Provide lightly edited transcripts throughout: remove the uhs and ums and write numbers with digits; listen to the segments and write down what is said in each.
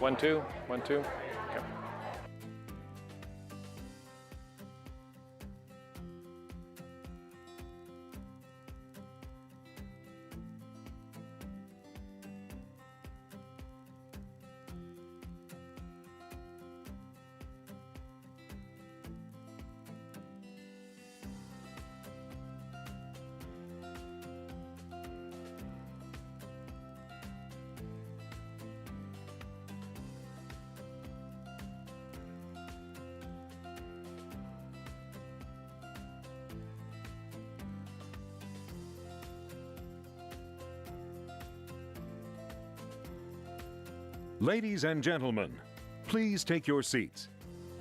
1, 2, 1, 2. Okay. Ladies and gentlemen, please take your seats.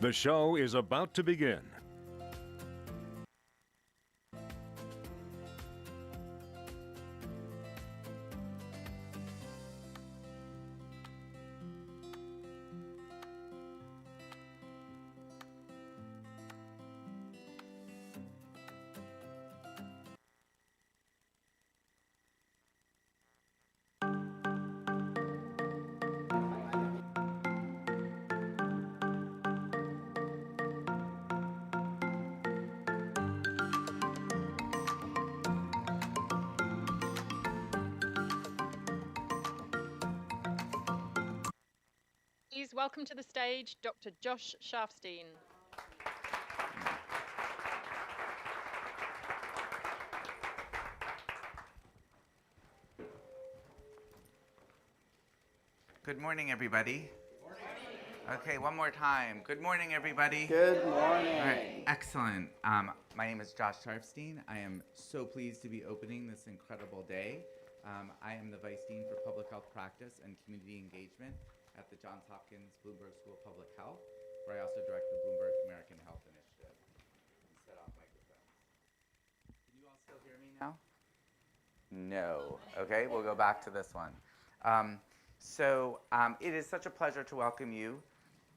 The show is about to begin. Please welcome to the stage Dr. Josh Sharfstein. Good morning, everybody. Good morning. Okay, one more time. Good morning, everybody. Good morning. All right, excellent. My name is Josh Sharfstein. I am so pleased to be opening this incredible day. I am the Vice Dean for Public Health Practice and Community Engagement at the Johns Hopkins Bloomberg School of Public Health, where I also direct the Bloomberg American Health Initiative. And set off microphones. Can you all still hear me now? No. Okay, we'll go back to this one. It is such a pleasure to welcome you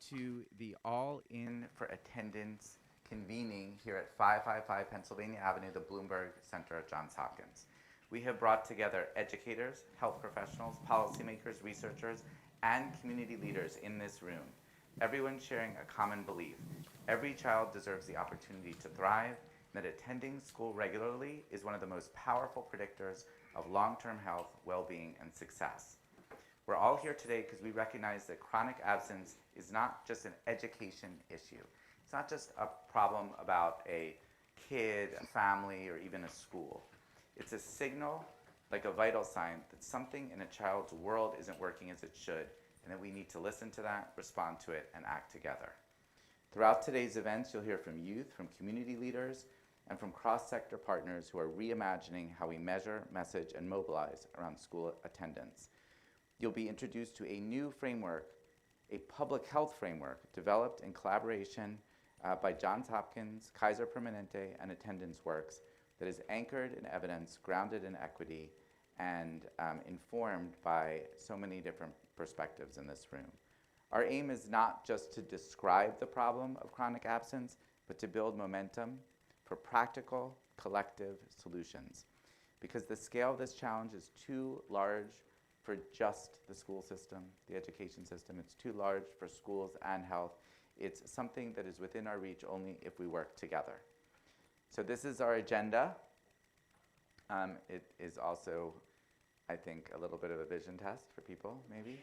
to the All In for Attendance convening here at 555 Pennsylvania Avenue, the Bloomberg Center at Johns Hopkins. We have brought together educators, health professionals, policymakers, researchers, and community leaders in this room, everyone sharing a common belief. Every child deserves the opportunity to thrive, and that attending school regularly is one of the most powerful predictors of long-term health, well-being, and success. We're all here today because we recognize that chronic absence is not just an education issue. It's not just a problem about a kid, a family, or even a school. It's a signal, like a vital sign, that something in a child's world isn't working as it should, and that we need to listen to that, respond to it, and act together. Throughout today's events, you'll hear from youth, from community leaders, and from cross-sector partners who are reimagining how we measure, message, and mobilize around school attendance. You'll be introduced to a new framework, a public health framework developed in collaboration by Johns Hopkins, Kaiser, Permanente, and Attendance Works that is anchored in evidence, grounded in equity, and informed by so many different perspectives in this room. Our aim is not just to describe the problem of chronic absence, but to build momentum for practical, collective solutions. Because the scale of this challenge is too large for just the school system, the education system. It's too large for schools and health. It's something that is within our reach only if we work together. So this is our agenda. It is also, I think, a little bit of a vision test for people, maybe.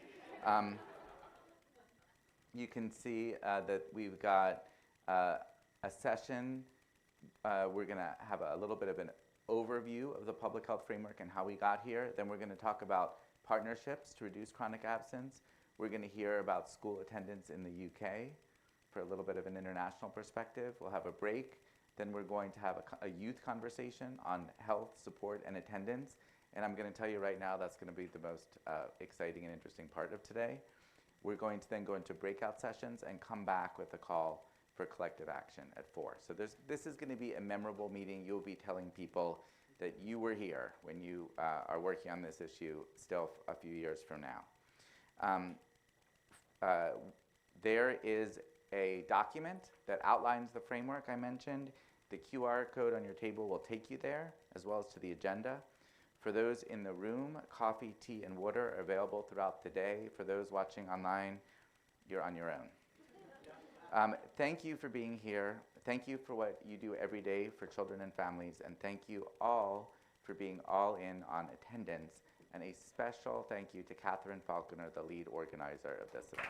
You can see that we've got a session. We're going to have a little bit of an overview of the public health framework and how we got here. Then we're going to talk about partnerships to reduce chronic absence. We're going to hear about school attendance in the UK for a little bit of an international perspective. We'll have a break. Then we're going to have a youth conversation on health, support, and attendance. And I'm going to tell you right now that's going to be the most exciting and interesting part of today. We're going to then go into breakout sessions and come back with a call for collective action at 4. So this is going to be a memorable meeting. You'll be telling people that you were here when you are working on this issue still a few years from now. There is a document that outlines the framework I mentioned. The QR code on your table will take you there, as well as to the agenda. For those in the room, coffee, tea, and water are available throughout the day. For those watching online, you're on your own. Thank you for being here. Thank you for what you do every day for children and families, and thank you all for being all in on attendance. And a special thank you to Catherine Falconer, the lead organizer of this event.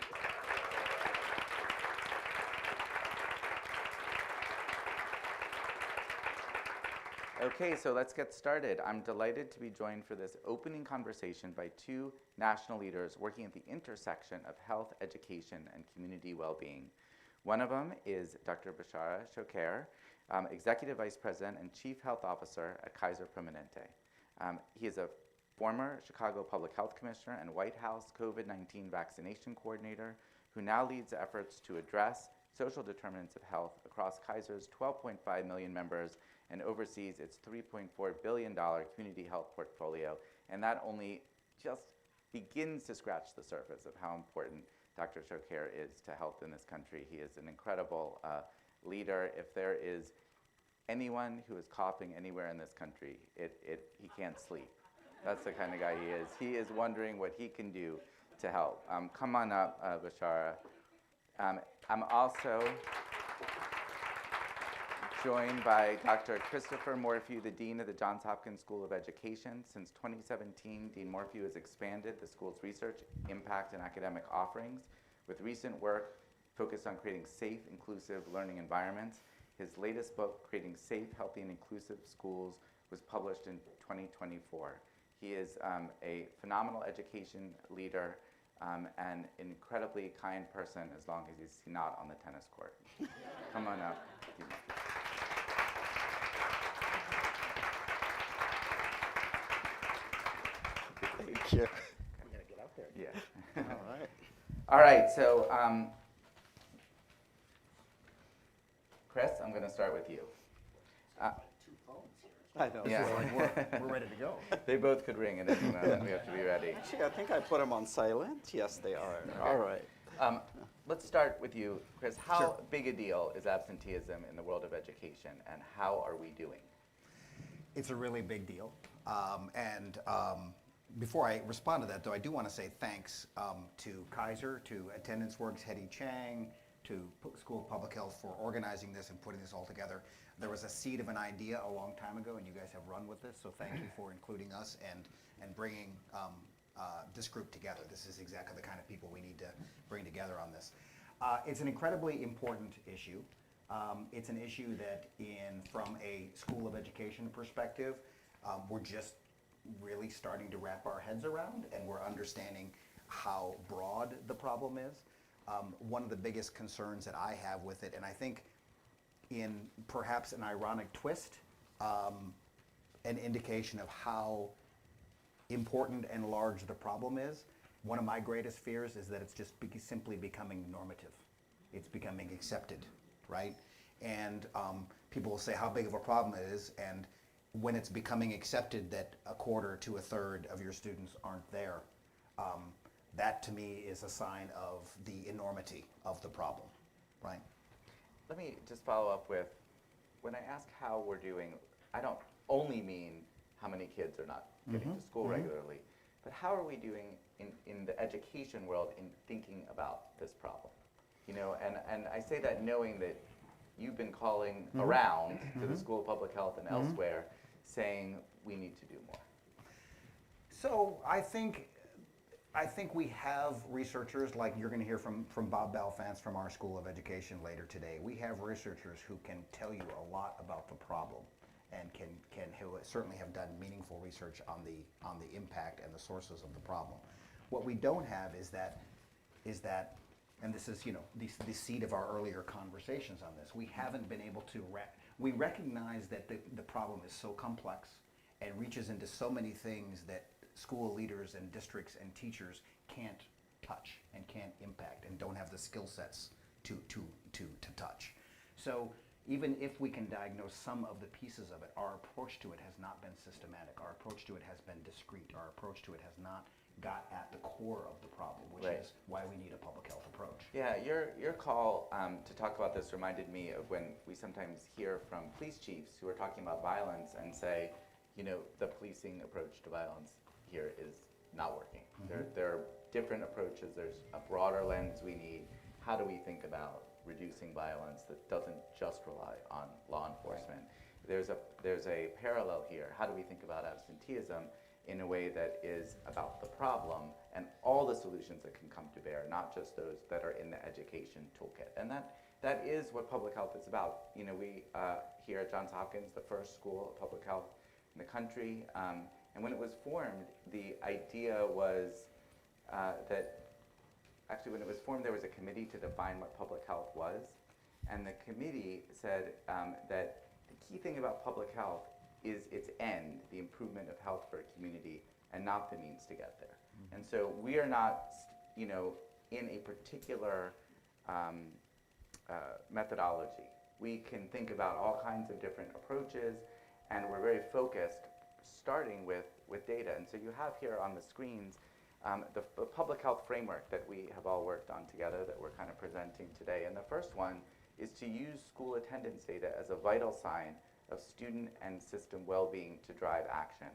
Okay, so let's get started. I'm delighted to be joined for this opening conversation by two national leaders working at the intersection of health, education, and community well-being. One of them is Dr. Bashara Shokair, Executive Vice President and Chief Health Officer at Kaiser Permanente. He is a former Chicago Public Health Commissioner and White House COVID-19 vaccination coordinator who now leads efforts to address social determinants of health across Kaiser's 12.5 million members and oversees its $3.4 billion community health portfolio. And that only just begins to scratch the surface of how important Dr. Shokair is to health in this country. He is an incredible leader. If there is anyone who is coughing anywhere in this country, he can't sleep. That's the kind of guy he is. He is wondering what he can do to help. Come on up, Bashara. I'm also joined by Dr. Christopher Morphew, the Dean of the Johns Hopkins School of Education. Since 2017, Dean Morphew has expanded the school's research, impact, and academic offerings with recent work focused on creating safe, inclusive learning environments. His latest book, Creating Safe, Healthy, and Inclusive Schools, was published in 2024. He is a phenomenal education leader and an incredibly kind person as long as he's not on the tennis court. Come on up. Thank you. I'm going to get out there. Yeah. All right. All right, so Chris, I'm going to start with you. Two phones here. I know. Yeah. So like we're ready to go. They both could ring at any moment. We have to be ready. Actually, I think I put them on silent. Yes, they are. Okay. All right. Let's start with you, Chris. How Sure. big a deal is absenteeism in the world of education, and how are we doing? It's a really big deal. Before I respond to that, though, I do want to say thanks to Kaiser, to Attendance Works, Hetty Chang, to School of Public Health for organizing this and putting this all together. There was a seed of an idea a long time ago, and you guys have run with this, so thank you for including us and bringing this group together. This is exactly the kind of people we need to bring together on this. It's an incredibly important issue. It's an issue that, from a School of Education perspective, we're just really starting to wrap our heads around, and we're understanding how broad the problem is. One of the biggest concerns that I have with it, and I think in perhaps an ironic twist, an indication of how important and large the problem is, one of my greatest fears is that it's just simply becoming normative. It's becoming accepted, right? And people will say how big of a problem it is, and when it's becoming accepted that a quarter to a third of your students aren't there, that to me is a sign of the enormity of the problem, right? Let me just follow up with, when I ask how we're doing, I don't only mean how many kids are not getting to school regularly, but how are we doing in the education world in thinking about this problem? You know, and I say that knowing that you've been calling around to the School of Public Health and elsewhere saying we need to do more. So I think we have researchers, like you're going to hear from Bob Balfance from our School of Education later today. We have researchers who can tell you a lot about the problem and who certainly have done meaningful research on the impact and the sources of the problem. What we don't have is that, and this is the seed of our earlier conversations on this. We haven't been able to we recognize that the problem is so complex and reaches into so many things that school leaders and districts and teachers can't touch and can't impact and don't have the skill sets to touch. So even if we can diagnose some of the pieces of it, our approach to it has not been systematic. Our approach to it has been discrete. Our approach to it has not got at the core of the problem, which is why we need a public health approach. Yeah, your call to talk about this reminded me of when we sometimes hear from police chiefs who are talking about violence and say, you know, the policing approach to violence here is not working. There are different approaches. There's a broader lens we need. How do we think about reducing violence that doesn't just rely on law enforcement? There's a parallel here. How do we think about absenteeism in a way that is about the problem and all the solutions that can come to bear, not just those that are in the education toolkit? And that is what public health is about. You know, we here at Johns Hopkins, the first school of public health in the country, and when it was formed, the idea was that actually when it was formed, there was a committee to define what public health was, and the committee said that the key thing about public health is its end, the improvement of health for a community, and not the means to get there. And so we are not, you know, in a particular methodology. We can think about all kinds of different approaches, and we're very focused, starting with data. And so you have here on the screens the public health framework that we have all worked on together that we're kind of presenting today. And the first one is to use school attendance data as a vital sign of student and system well-being to drive action.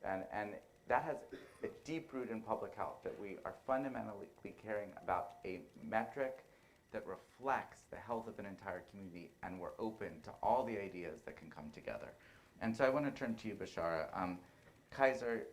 And that has a deep root in public health, that we are fundamentally caring about a metric that reflects the health of an entire community, and we're open to all the ideas that can come together. And so I want to turn to you, Bashara. Kaiser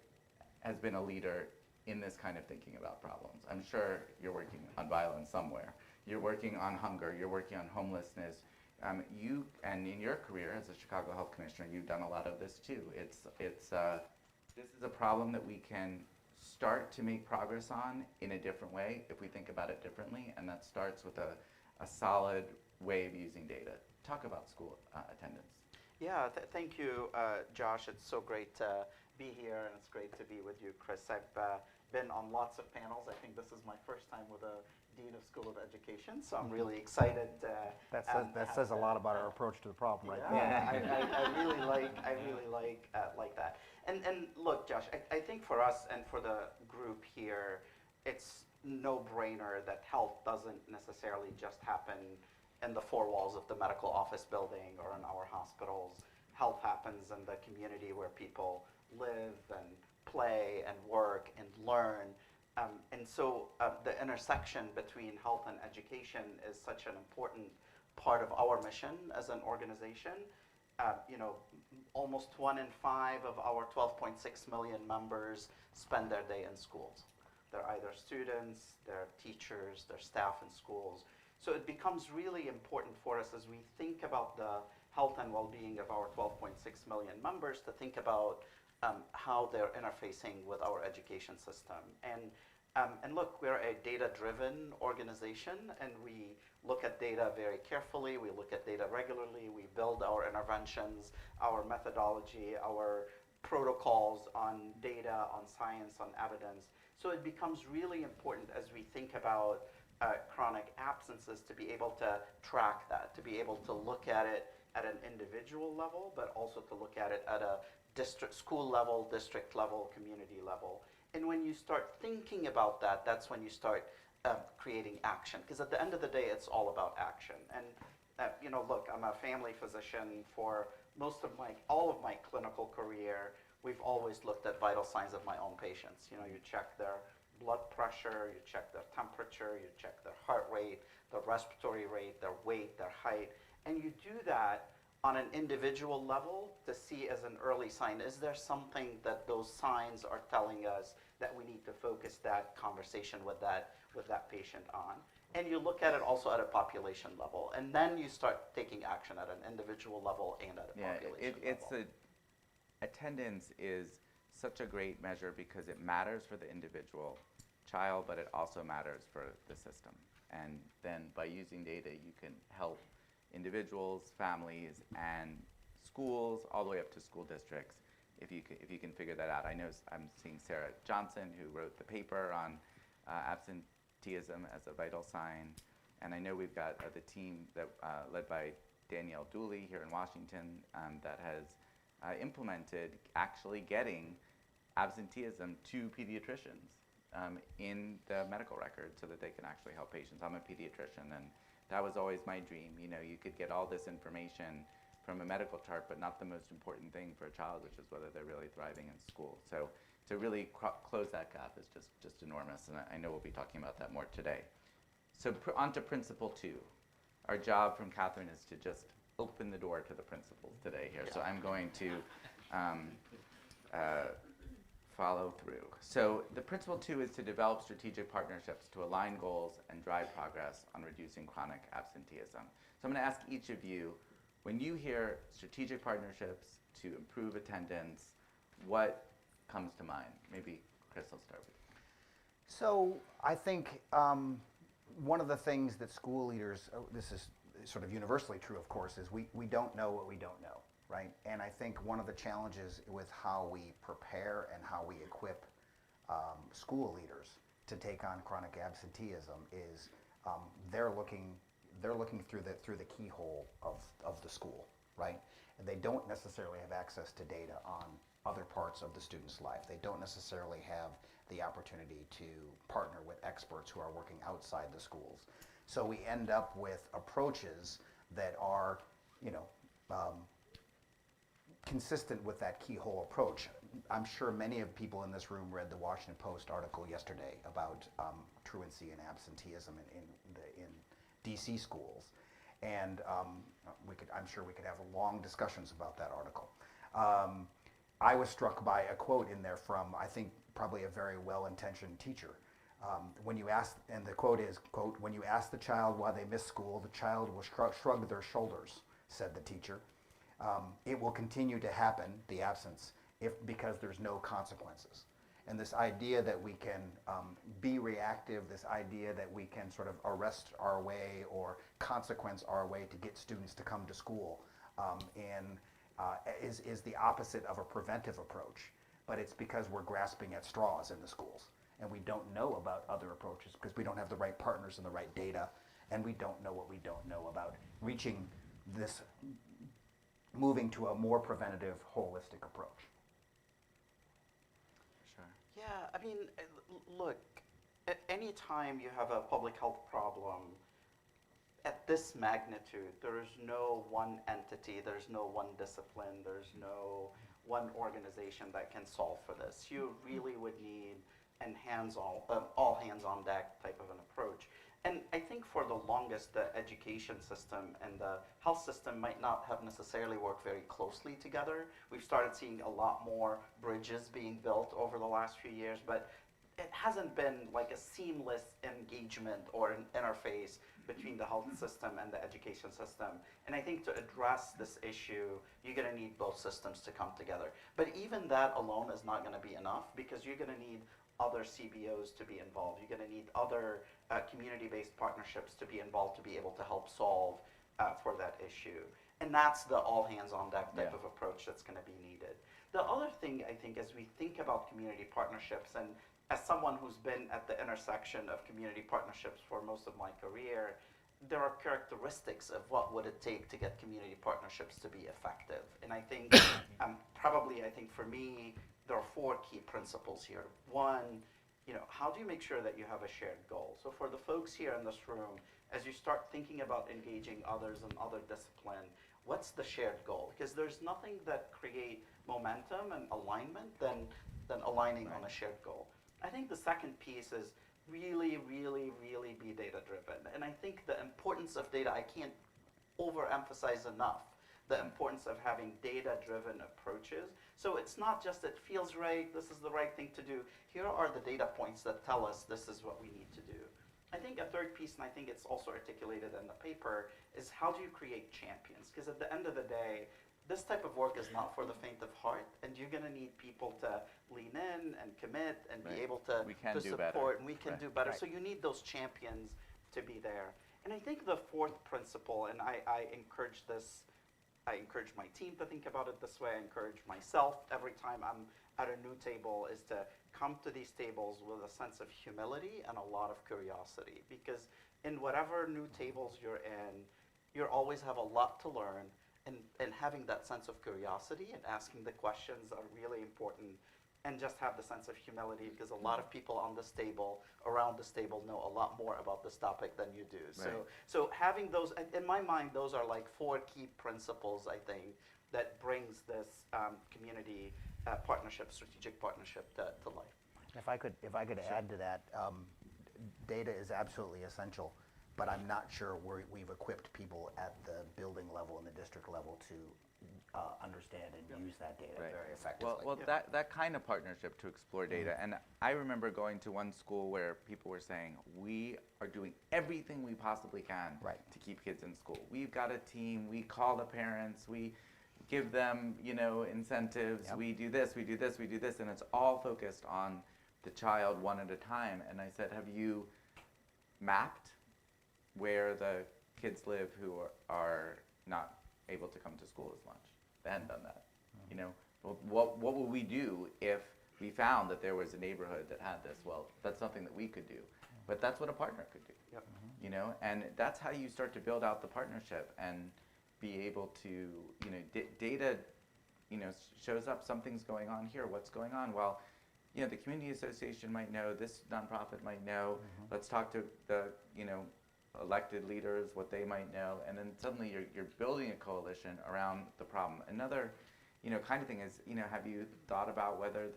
has been a leader in this kind of thinking about problems. I'm sure you're working on violence somewhere. You're working on hunger. You're working on homelessness. And in your career as a Chicago Health Commissioner, you've done a lot of this too. This is a problem that we can start to make progress on in a different way if we think about it differently, and that starts with a solid way of using data. Talk about school attendance. Yeah, thank you, Josh. It's so great to be here, and it's great to be with you, Chris. I've been on lots of panels. I think this is my first time with a Dean of School of Education, so I'm really excited. That says a lot about our approach to the problem, right? Yeah, I really like that. And look, Josh, I think for us and for the group here, it's no-brainer that health doesn't necessarily just happen in the four walls of the medical office building or in our hospitals. Health happens in the community where people live and play and work and learn. And so the intersection between health and education is such an important part of our mission as an organization. You know, almost 1 in 5 of our 12.6 million members spend their day in schools. They're either students, they're teachers, they're staff in schools. So it becomes really important for us as we think about the health and well-being of our 12.6 million members to think about how they're interfacing with our education system. And look, we're a data-driven organization, and we look at data very carefully. We look at data regularly. We build our interventions, our methodology, our protocols on data, on science, on evidence. So it becomes really important as we think about chronic absences to be able to track that, to be able to look at it at an individual level, but also to look at it at a district, school level, district level, community level. And when you start thinking about that, that's when you start creating action. Because at the end of the day, it's all about action. And you know, look, I'm a family physician for all of my clinical career. We've always looked at vital signs of my own patients. You know, you check their blood pressure, you check their temperature, you check their heart rate, their respiratory rate, their weight, their height. And you do that on an individual level to see as an early sign, is there something that those signs are telling us that we need to focus that conversation with that patient on? And you look at it also at a population level, and then you start taking action at an individual level and at a population level. Attendance is such a great measure because it matters for the individual child, but it also matters for the system. And then by using data, you can help individuals, families, and schools, all the way up to school districts, if you can figure that out. I know I'm seeing Sarah Johnson, who wrote the paper on absenteeism as a vital sign, and I know we've got the team that led by Danielle Dooley here in Washington that has implemented actually getting absenteeism to pediatricians in the medical record so that they can actually help patients. I'm a pediatrician, and that was always my dream. You know, you could get all this information from a medical chart, but not the most important thing for a child, which is whether they're really thriving in school. So to really close that gap is just enormous, and I know we'll be talking about that more today. So on to principle 2. Our job from Catherine is to just open the door to the principles today here. So I'm going to follow through. So the principle 2 is to develop strategic partnerships to align goals and drive progress on reducing chronic absenteeism. So I'm going to ask each of you, when you hear strategic partnerships to improve attendance, what comes to mind? Maybe Chris, I'll start with you. So I think one of the things that school leaders, this is sort of universally true, of course, is we don't know what we don't know, right? And I think one of the challenges with how we prepare and how we equip school leaders to take on chronic absenteeism is they're looking through the keyhole of the school, right? And they don't necessarily have access to data on other parts of the student's life. They don't necessarily have the opportunity to partner with experts who are working outside the schools. So we end up with approaches that are, consistent with that keyhole approach. I'm sure many of people in this room read the Washington Post article yesterday about truancy and absenteeism in DC schools. And I'm sure we could have long discussions about that article. I was struck by a quote in there from, I think, probably a very well-intentioned teacher. When you ask, and the quote is, quote, "When you ask the child why they miss school, the child will shrug their shoulders," said the teacher. It will continue to happen, the absence, because there's no consequences. And this idea that we can be reactive, this idea that we can sort of arrest our way or consequence our way to get students to come to school is the opposite of a preventive approach. But it's because we're grasping at straws in the schools. And we don't know about other approaches because we don't have the right partners and the right data. And we don't know what we don't know about reaching this, moving to a more preventative, holistic approach. Sure. Yeah, I mean, look, at any time you have a public health problem at this magnitude, there is no one entity, there's no one discipline, there's no one organization that can solve for this. You really would need an all hands on deck type of an approach. And I think for the longest, the education system and the health system might not have necessarily worked very closely together. We've started seeing a lot more bridges being built over the last few years, but it hasn't been like a seamless engagement or an interface between the health system and the education system. And I think to address this issue, you're going to need both systems to come together. But even that alone is not going to be enough, because you're going to need other CBOs to be involved. You're going to need other community-based partnerships to be involved to be able to help solve for that issue. And that's the all-hands-on-deck type of approach that's going to be needed. The other thing, I think, as we think about community partnerships, and as someone who's been at the intersection of community partnerships for most of my career, there are characteristics of what would it take to get community partnerships to be effective. And I think, I think for me, there are 4 key principles here. One, how do you make sure that you have a shared goal? So for the folks here in this room, as you start thinking about engaging others in other discipline, what's the shared goal? Because there's nothing that create momentum and alignment than aligning on a shared goal. I think the second piece is really, really, really be data-driven. And I think the importance of data, I can't overemphasize enough the importance of having data-driven approaches. So it's not just it feels right, this is the right thing to do. Here are the data points that tell us this is what we need to do. I think a third piece, and I think it's also articulated in the paper, is how do you create champions? Because at the end of the day, this type of work is not for the faint of heart, and you're going to need people to lean in and commit and be able to support, and we can do better. So you need those champions to be there. And I think the fourth principle, and I encourage this, I encourage my team to think about it this way, I encourage myself every time I'm at a new table, is to come to these tables with a sense of humility and a lot of curiosity. Because in whatever new tables you're in, you always have a lot to learn. And having that sense of curiosity and asking the questions are really important. And just have the sense of humility, because a lot of people on this table, around this table, know a lot more about this topic than you do. Right. So having those, in my mind, those are like 4 key principles, I think, that brings this community strategic partnership to life. If I could add to that, data is absolutely essential, but I'm not sure we've equipped people at the building level and the district level to understand and use that data very effectively. Well, that kind of partnership to explore data, and I remember going to one school where people were saying, we are doing everything we possibly can to keep kids in school. We've got a team, we call the parents, we give them, incentives, we do this, we do this, we do this, and it's all focused on the child one at a time. And I said, have you mapped where the kids live who are not able to come to school as much? They hadn't done that. Well, what would we do if we found that there was a neighborhood that had this? Well, that's something that we could do, but that's what a partner could do. And that's how you start to build out the partnership and be able to, data, shows up, something's going on here, what's going on? Well, the community association might know, this nonprofit might know, let's talk to the, elected leaders, what they might know, and then suddenly you're building a coalition around the problem. Another, kind of thing is, have you thought about whether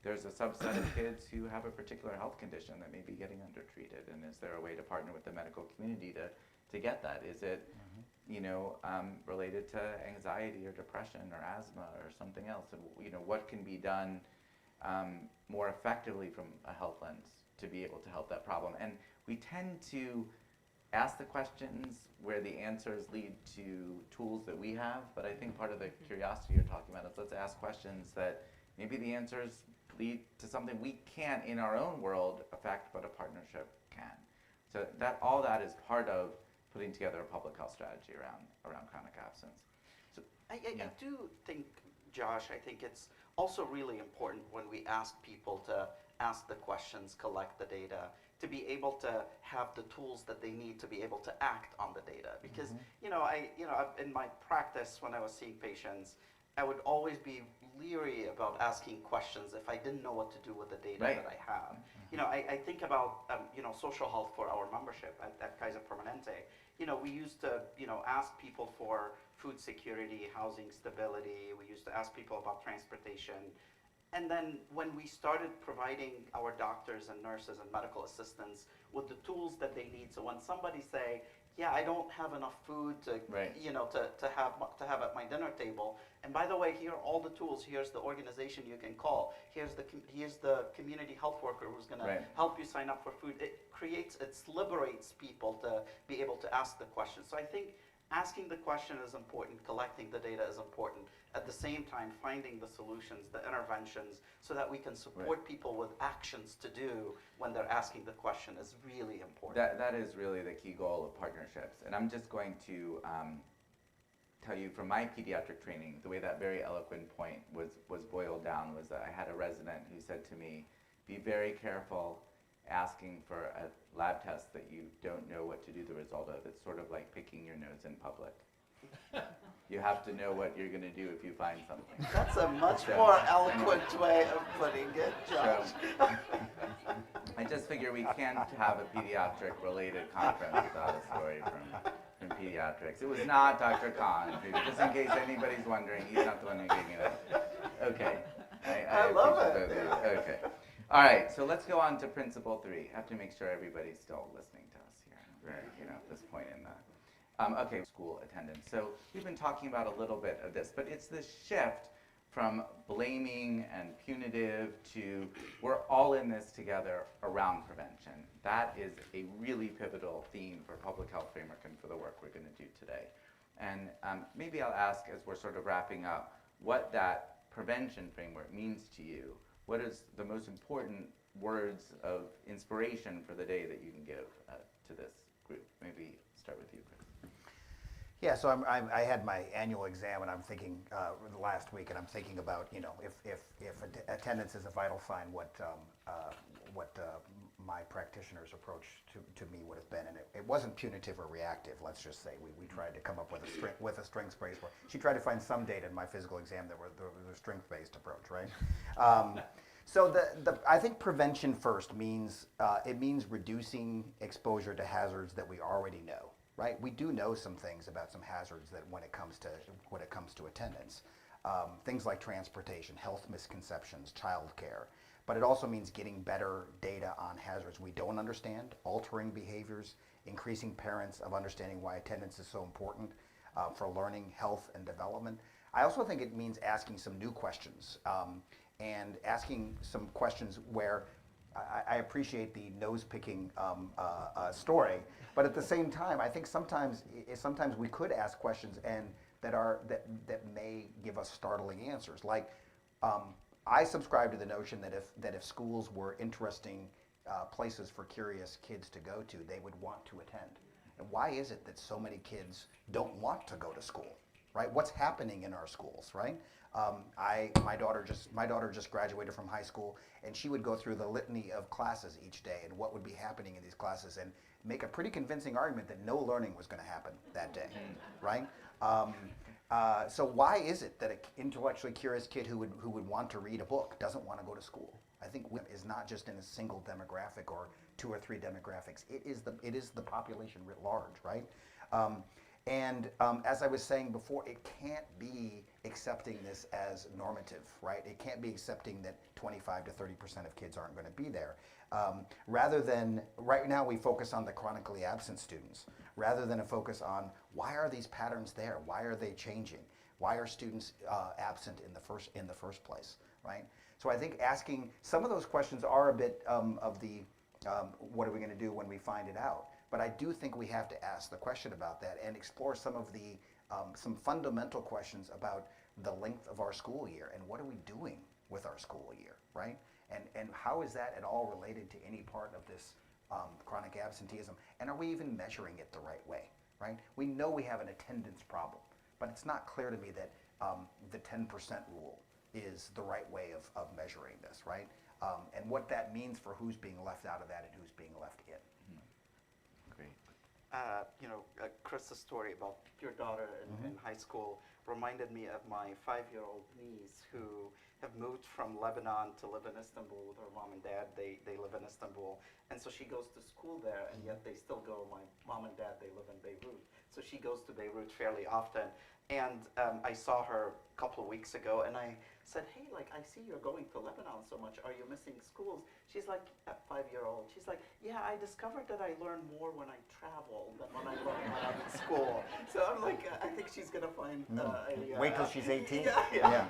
there's a subset of kids who have a particular health condition that may be getting undertreated, and is there a way to partner with the medical community to get that? Is it, related to anxiety or depression or asthma or something else? And, what can be done more effectively from a health lens to be able to help that problem? And we tend to ask the questions where the answers lead to tools that we have, but I think part of the curiosity you're talking about is let's ask questions that maybe the answers lead to something we can't in our own world affect, but a partnership can. So all that is part of putting together a public health strategy around chronic absence. So I do think, Josh, I think it's also really important when we ask people to ask the questions, collect the data, to be able to have the tools that they need to be able to act on the data. Because in my practice when I was seeing patients, I would always be leery about asking questions if I didn't know what to do with the data that I have. I think about social health for our membership at Kaiser Permanente. We used to ask people for food security, housing stability. We used to ask people about transportation. And then when we started providing our doctors and nurses and medical assistants with the tools that they need, so when somebody say, yeah, I don't have enough food to have at my dinner table, and by the way, here are all the tools. Here's the organization you can call. Here's the community health worker who's going to help you sign up for food. It liberates people to be able to ask the question. So I think asking the question is important, collecting the data is important. At the same time, finding the solutions, the interventions, so that we can support people with actions to do when they're asking the question is really important. That is really the key goal of partnerships. And I'm just going to tell you from my pediatric training, the way that very eloquent point was boiled down was that I had a resident who said to me, be very careful asking for a lab test that you don't know what to do the result of. It's sort of like picking your nose in public. You have to know what you're going to do if you find something. That's a much more eloquent way of putting it, Josh. So, I just figure we can't have a pediatric-related conference without a story from pediatrics. It was not Dr. Khan, just in case anybody's wondering. He's not the one who gave me that. Okay. I love it. Okay. All right, so let's go on to principle 3. I have to make sure everybody's still listening to us here. We're, at this point in the okay, school attendance. So we've been talking about a little bit of this, but it's this shift from blaming and punitive to we're all in this together around prevention. That is a really pivotal theme for Public Health Framework and for the work we're going to do today. And maybe I'll ask, as we're sort of wrapping up, what that prevention framework means to you. What is the most important words of inspiration for the day that you can give to this group? Maybe start with you, Chris. Yeah, so I had my annual exam, and I'm thinking last week, and I'm thinking about if attendance is a vital sign, what my practitioner's approach to me would have been, and it wasn't punitive or reactive. Let's just say we tried to come up with a strengths-based. She tried to find some data in my physical exam that was a strength-based approach, right? So I think prevention first means it means reducing exposure to hazards that we already know. Right, we do know some things about some hazards that when it comes to attendance. things like transportation, health misconceptions, childcare. But it also means getting better data on hazards we don't understand, altering behaviors, increasing parents of understanding why attendance is so important for learning, health, and development. I also think it means asking some new questions and asking some questions where I appreciate the nose-picking story, but at the same time, I think sometimes we could ask questions and that may give us startling answers. Like, I subscribe to the notion that if schools were interesting places for curious kids to go to, they would want to attend. And why is it that so many kids don't want to go to school, right? What's happening in our schools, right? My daughter just graduated from high school, and she would go through the litany of classes each day and what would be happening in these classes, and make a pretty convincing argument that no learning was going to happen that day, right? So why is it that an intellectually curious kid who would want to read a book doesn't want to go to school? I think is not just in a single demographic or 2 or 3 demographics. It is the population writ large, right? As I was saying before, it can't be accepting this as normative, right? It can't be accepting that 25 to 30% of kids aren't going to be there. Rather than, right now we focus on the chronically absent students, rather than a focus on why are these patterns there? Why are they changing? Why are students absent in the first place, right? So I think asking some of those questions are a bit of the what are we going to do when we find it out? But I do think we have to ask the question about that and explore some of the some fundamental questions about the length of our school year and what are we doing with our school year, right? And how is that at all related to any part of this chronic absenteeism? And are we even measuring it the right way, right? We know we have an attendance problem, but it's not clear to me that the 10% rule is the right way of measuring this, right? And what that means for who's being left out of that and who's being left in. Great. Chris's story about your daughter in high school reminded me of my 5-year-old niece who have moved from Lebanon to live in Istanbul with her mom and dad. They live in Istanbul, and so she goes to school there, and yet they still go. My mom and dad, they live in Beirut, so she goes to Beirut fairly often. And I saw her a couple of weeks ago, and I said, hey, like, I see you're going to Lebanon so much. Are you missing schools? She's like, at 5-year-old, she's like, yeah, I discovered that I learn more when I travel than when I learn when I'm in school. So I'm like, I think she's going to find Wait till she's 18? Yeah.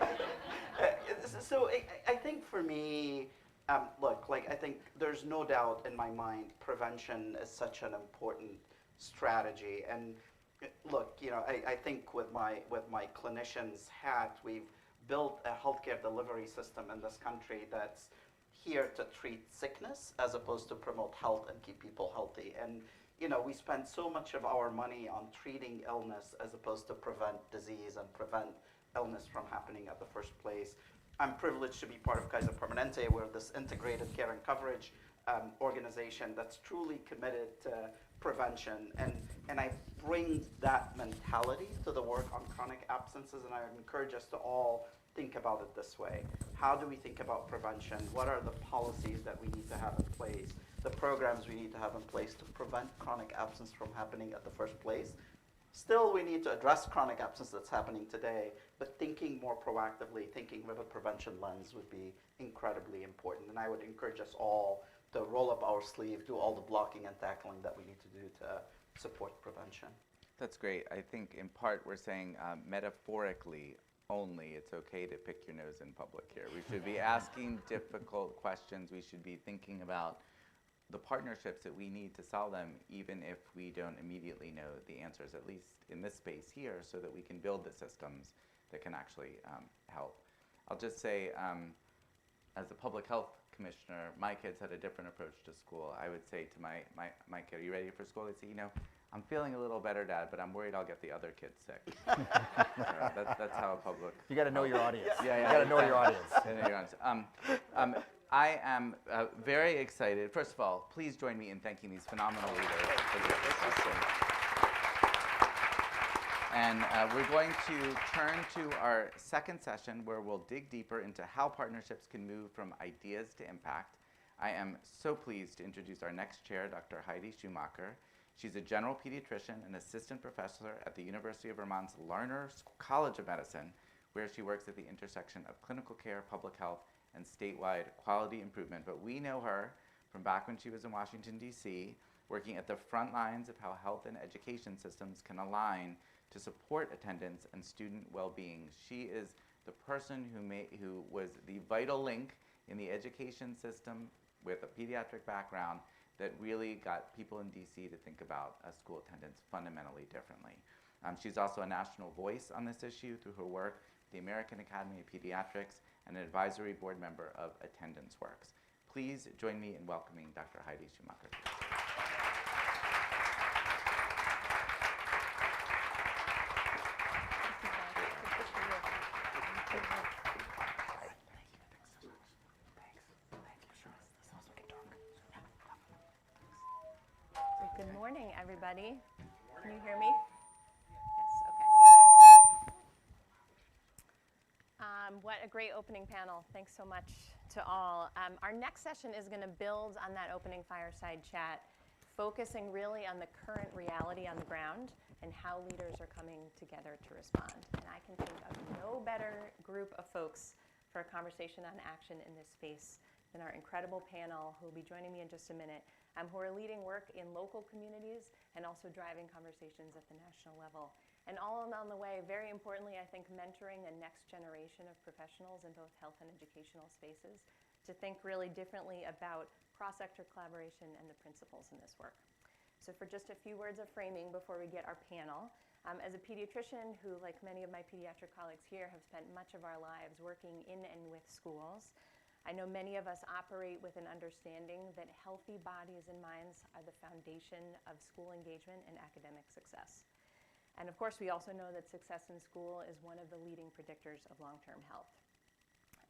So I think for me, look, like, I think there's no doubt in my mind prevention is such an important strategy. And look, I think with my clinician's hat, we've built a healthcare delivery system in this country that's here to treat sickness as opposed to promote health and keep people healthy. And we spend so much of our money on treating illness as opposed to prevent disease and prevent illness from happening at the first place. I'm privileged to be part of Kaiser Permanente. We're this integrated care and coverage organization that's truly committed to prevention, and I bring that mentality to the work on chronic absences, and I encourage us to all think about it this way. How do we think about prevention? What are the policies that we need to have in place, the programs we need to have in place to prevent chronic absence from happening at the first place? Still, we need to address chronic absence that's happening today, but thinking more proactively, thinking with a prevention lens would be incredibly important, and I would encourage us all to roll up our sleeve, do all the blocking and tackling that we need to do to support prevention. That's great. I think in part we're saying metaphorically only it's okay to pick your nose in public here. We should be asking difficult questions. We should be thinking about the partnerships that we need to solve them, even if we don't immediately know the answers, at least in this space here, so that we can build the systems that can actually help. I'll just say, as a public health commissioner, my kids had a different approach to school. I would say to my kid, are you ready for school? They'd say, I'm feeling a little better, Dad, but I'm worried I'll get the other kids sick. That's how a public... You got to know your audience. Yeah, you got to know your audience. I am very excited. First of all, please join me in thanking these phenomenal leaders for this discussion. And we're going to turn to our second session where we'll dig deeper into how partnerships can move from ideas to impact. I am so pleased to introduce our next chair, Dr. Heidi Schumacher. She's a general pediatrician and assistant professor at the University of Vermont's Larner College of Medicine, where she works at the intersection of clinical care, public health, and statewide quality improvement. But we know her from back when she was in Washington, D.C., working at the front lines of how health and education systems can align to support attendance and student well-being. She is the person who was the vital link in the education system with a pediatric background that really got people in DC to think about school attendance fundamentally differently. She's also a national voice on this issue through her work at the American Academy of Pediatrics and an advisory board member of Attendance Works. Please join me in welcoming Dr. Heidi Schumacher. Good morning, everybody. Can you hear me? Yes, okay. What a great opening panel. Thanks so much to all. Our next session is going to build on that opening fireside chat, focusing really on the current reality on the ground and how leaders are coming together to respond. And I can think of no better group of folks for a conversation on action in this space than our incredible panel, who will be joining me in just a minute, who are leading work in local communities and also driving conversations at the national level. And all along the way, very importantly, I think mentoring a next generation of professionals in both health and educational spaces to think really differently about cross-sector collaboration and the principles in this work. So for just a few words of framing before we get our panel, as a pediatrician who, like many of my pediatric colleagues here, have spent much of our lives working in and with schools, I know many of us operate with an understanding that healthy bodies and minds are the foundation of school engagement and academic success. And of course, we also know that success in school is one of the leading predictors of long-term health.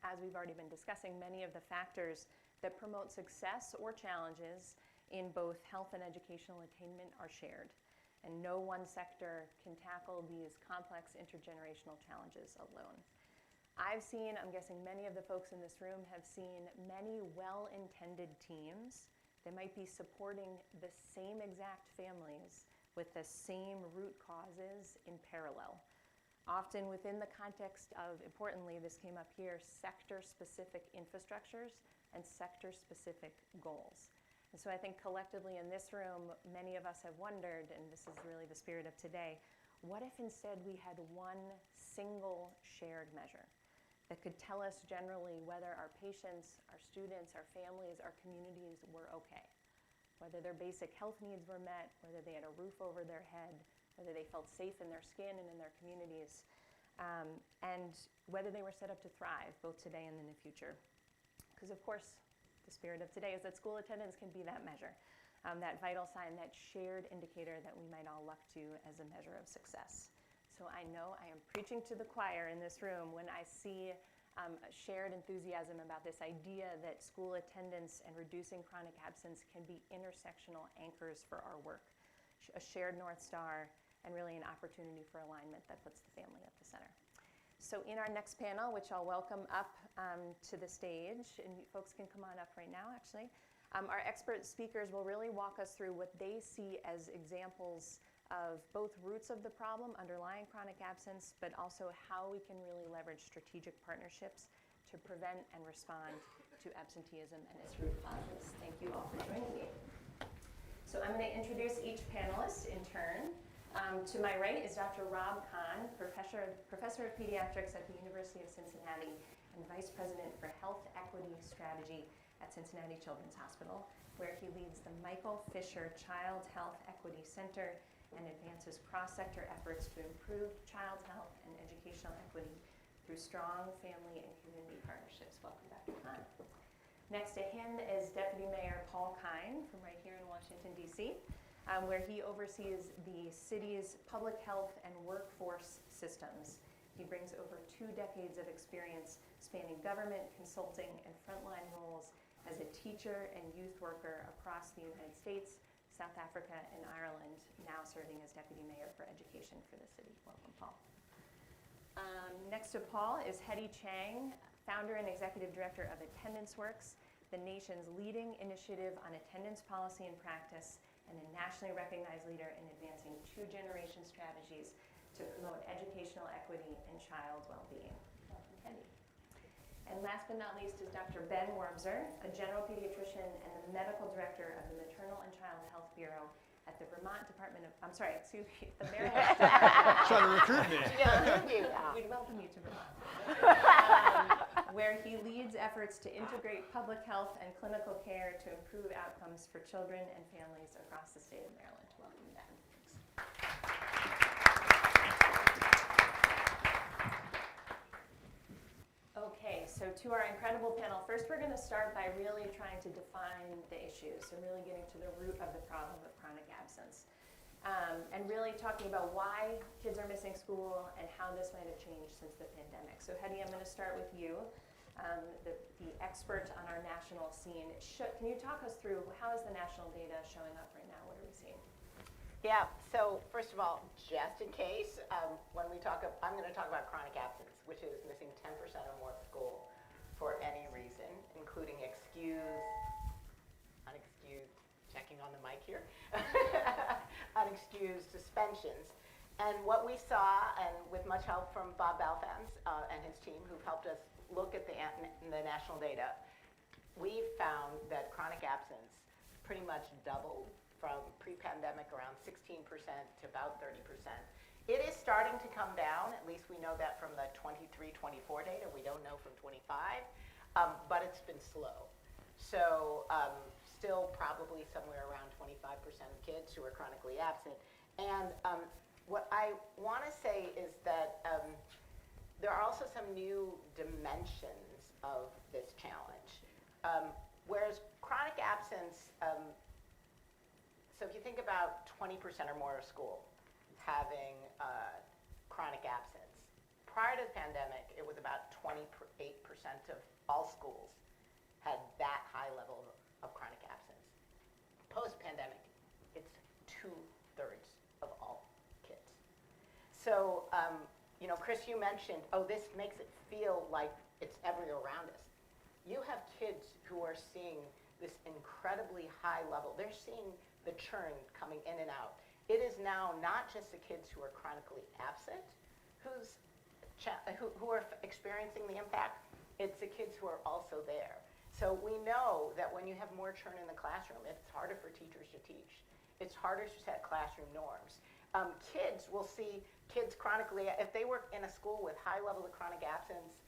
As we've already been discussing, many of the factors that promote success or challenges in both health and educational attainment are shared. And no one sector can tackle these complex intergenerational challenges alone. I'm guessing many of the folks in this room have seen many well-intended teams that might be supporting the same exact families with the same root causes in parallel, often within the context of, importantly, this came up here, sector-specific infrastructures and sector-specific goals. And so I think collectively in this room, many of us have wondered, and this is really the spirit of today, what if instead we had one single shared measure that could tell us generally whether our patients, our students, our families, our communities were okay, whether their basic health needs were met, whether they had a roof over their head, whether they felt safe in their skin and in their communities, and whether they were set up to thrive both today and in the future. Because of course, the spirit of today is that school attendance can be that measure, that vital sign, that shared indicator that we might all look to as a measure of success. So I know I am preaching to the choir in this room when I see shared enthusiasm about this idea that school attendance and reducing chronic absence can be intersectional anchors for our work, a shared North Star, and really an opportunity for alignment that puts the family at the center. So in our next panel, which I'll welcome up to the stage, and folks can come on up right now actually, our expert speakers will really walk us through what they see as examples of both roots of the problem underlying chronic absence, but also how we can really leverage strategic partnerships to prevent and respond to absenteeism and its root causes. Thank you all for joining me. So I'm going to introduce each panelist in turn. To my right is Dr. Rob Kahn, professor of pediatrics at the University of Cincinnati and Vice President for Health Equity Strategy at Cincinnati Children's Hospital, where he leads the Michael Fisher Child Health Equity Center and advances cross-sector efforts to improve child health and educational equity through strong family and community partnerships. Welcome, Dr. Kahn. Next to him is Deputy Mayor Paul Kine from right here in Washington, D.C., where he oversees the city's public health and workforce systems. He brings over 2 decades of experience spanning government, consulting, and frontline roles as a teacher and youth worker across the United States, South Africa, and Ireland, now serving as Deputy Mayor for Education for the city. Welcome, Paul. Next to Paul is Hedy Chang, founder and executive director of Attendance Works, the nation's leading initiative on attendance policy and practice, and a nationally recognized leader in advancing 2-generation strategies to promote educational equity and child well-being. Welcome, Hetty. And last but not least is Dr. Ben Warbser, a general pediatrician and the medical director of the Maternal and Child Health Bureau at the Vermont Department of, the Maryland. Trying to recruit me. We'd welcome you to Vermont. Where he leads efforts to integrate public health and clinical care to improve outcomes for children and families across the state of Maryland. Welcome, Ben. Okay, so to our incredible panel, first we're going to start by really trying to define the issues, so really getting to the root of the problem of chronic absence. And really talking about why kids are missing school and how this might have changed since the pandemic. So Hetty, I'm going to start with you, the expert on our national scene. Can you talk us through how is the national data showing up right now? What are we seeing? Yeah, so first of all, just in case, when we talk, I'm going to talk about chronic absence, which is missing 10% or more of school for any reason, including excused, unexcused, checking on the mic here, unexcused suspensions. And what we saw, and with much help from Bob Balfans and his team, who've helped us look at the national data, we found that chronic absence pretty much doubled from pre-pandemic around 16% to about 30%. It is starting to come down, at least we know that from the 23-24 data. We don't know from 25, but it's been slow. So still probably somewhere around 25% of kids who are chronically absent. And what I want to say is that there are also some new dimensions of this challenge. Whereas chronic absence, so if you think about 20% or more of school having chronic absence, prior to the pandemic, it was about 28% of all schools had that high level of chronic absence. Post-pandemic, it's 2/3 of all kids. So, Chris, you mentioned, this makes it feel like it's everywhere around us. You have kids who are seeing this incredibly high level. They're seeing the churn coming in and out. It is now not just the kids who are chronically absent who are experiencing the impact, it's the kids who are also there. So we know that when you have more churn in the classroom, it's harder for teachers to teach. It's harder to set classroom norms. Kids will see kids chronically, if they work in a school with high levels of chronic absence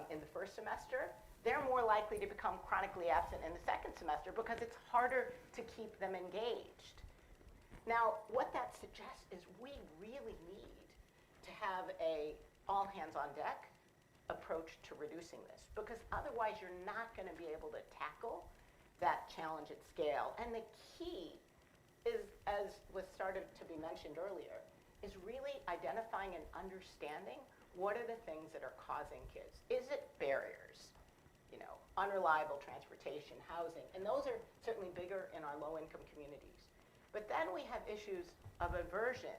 in the first semester, they're more likely to become chronically absent in the second semester because it's harder to keep them engaged. Now, what that suggests is we really need to have a all-hands-on-deck approach to reducing this, because otherwise you're not going to be able to tackle that challenge at scale. And the key is, as was started to be mentioned earlier, is really identifying and understanding what are the things that are causing kids. Is it barriers? Unreliable transportation, housing, and those are certainly bigger in our low-income communities. But then we have issues of aversion,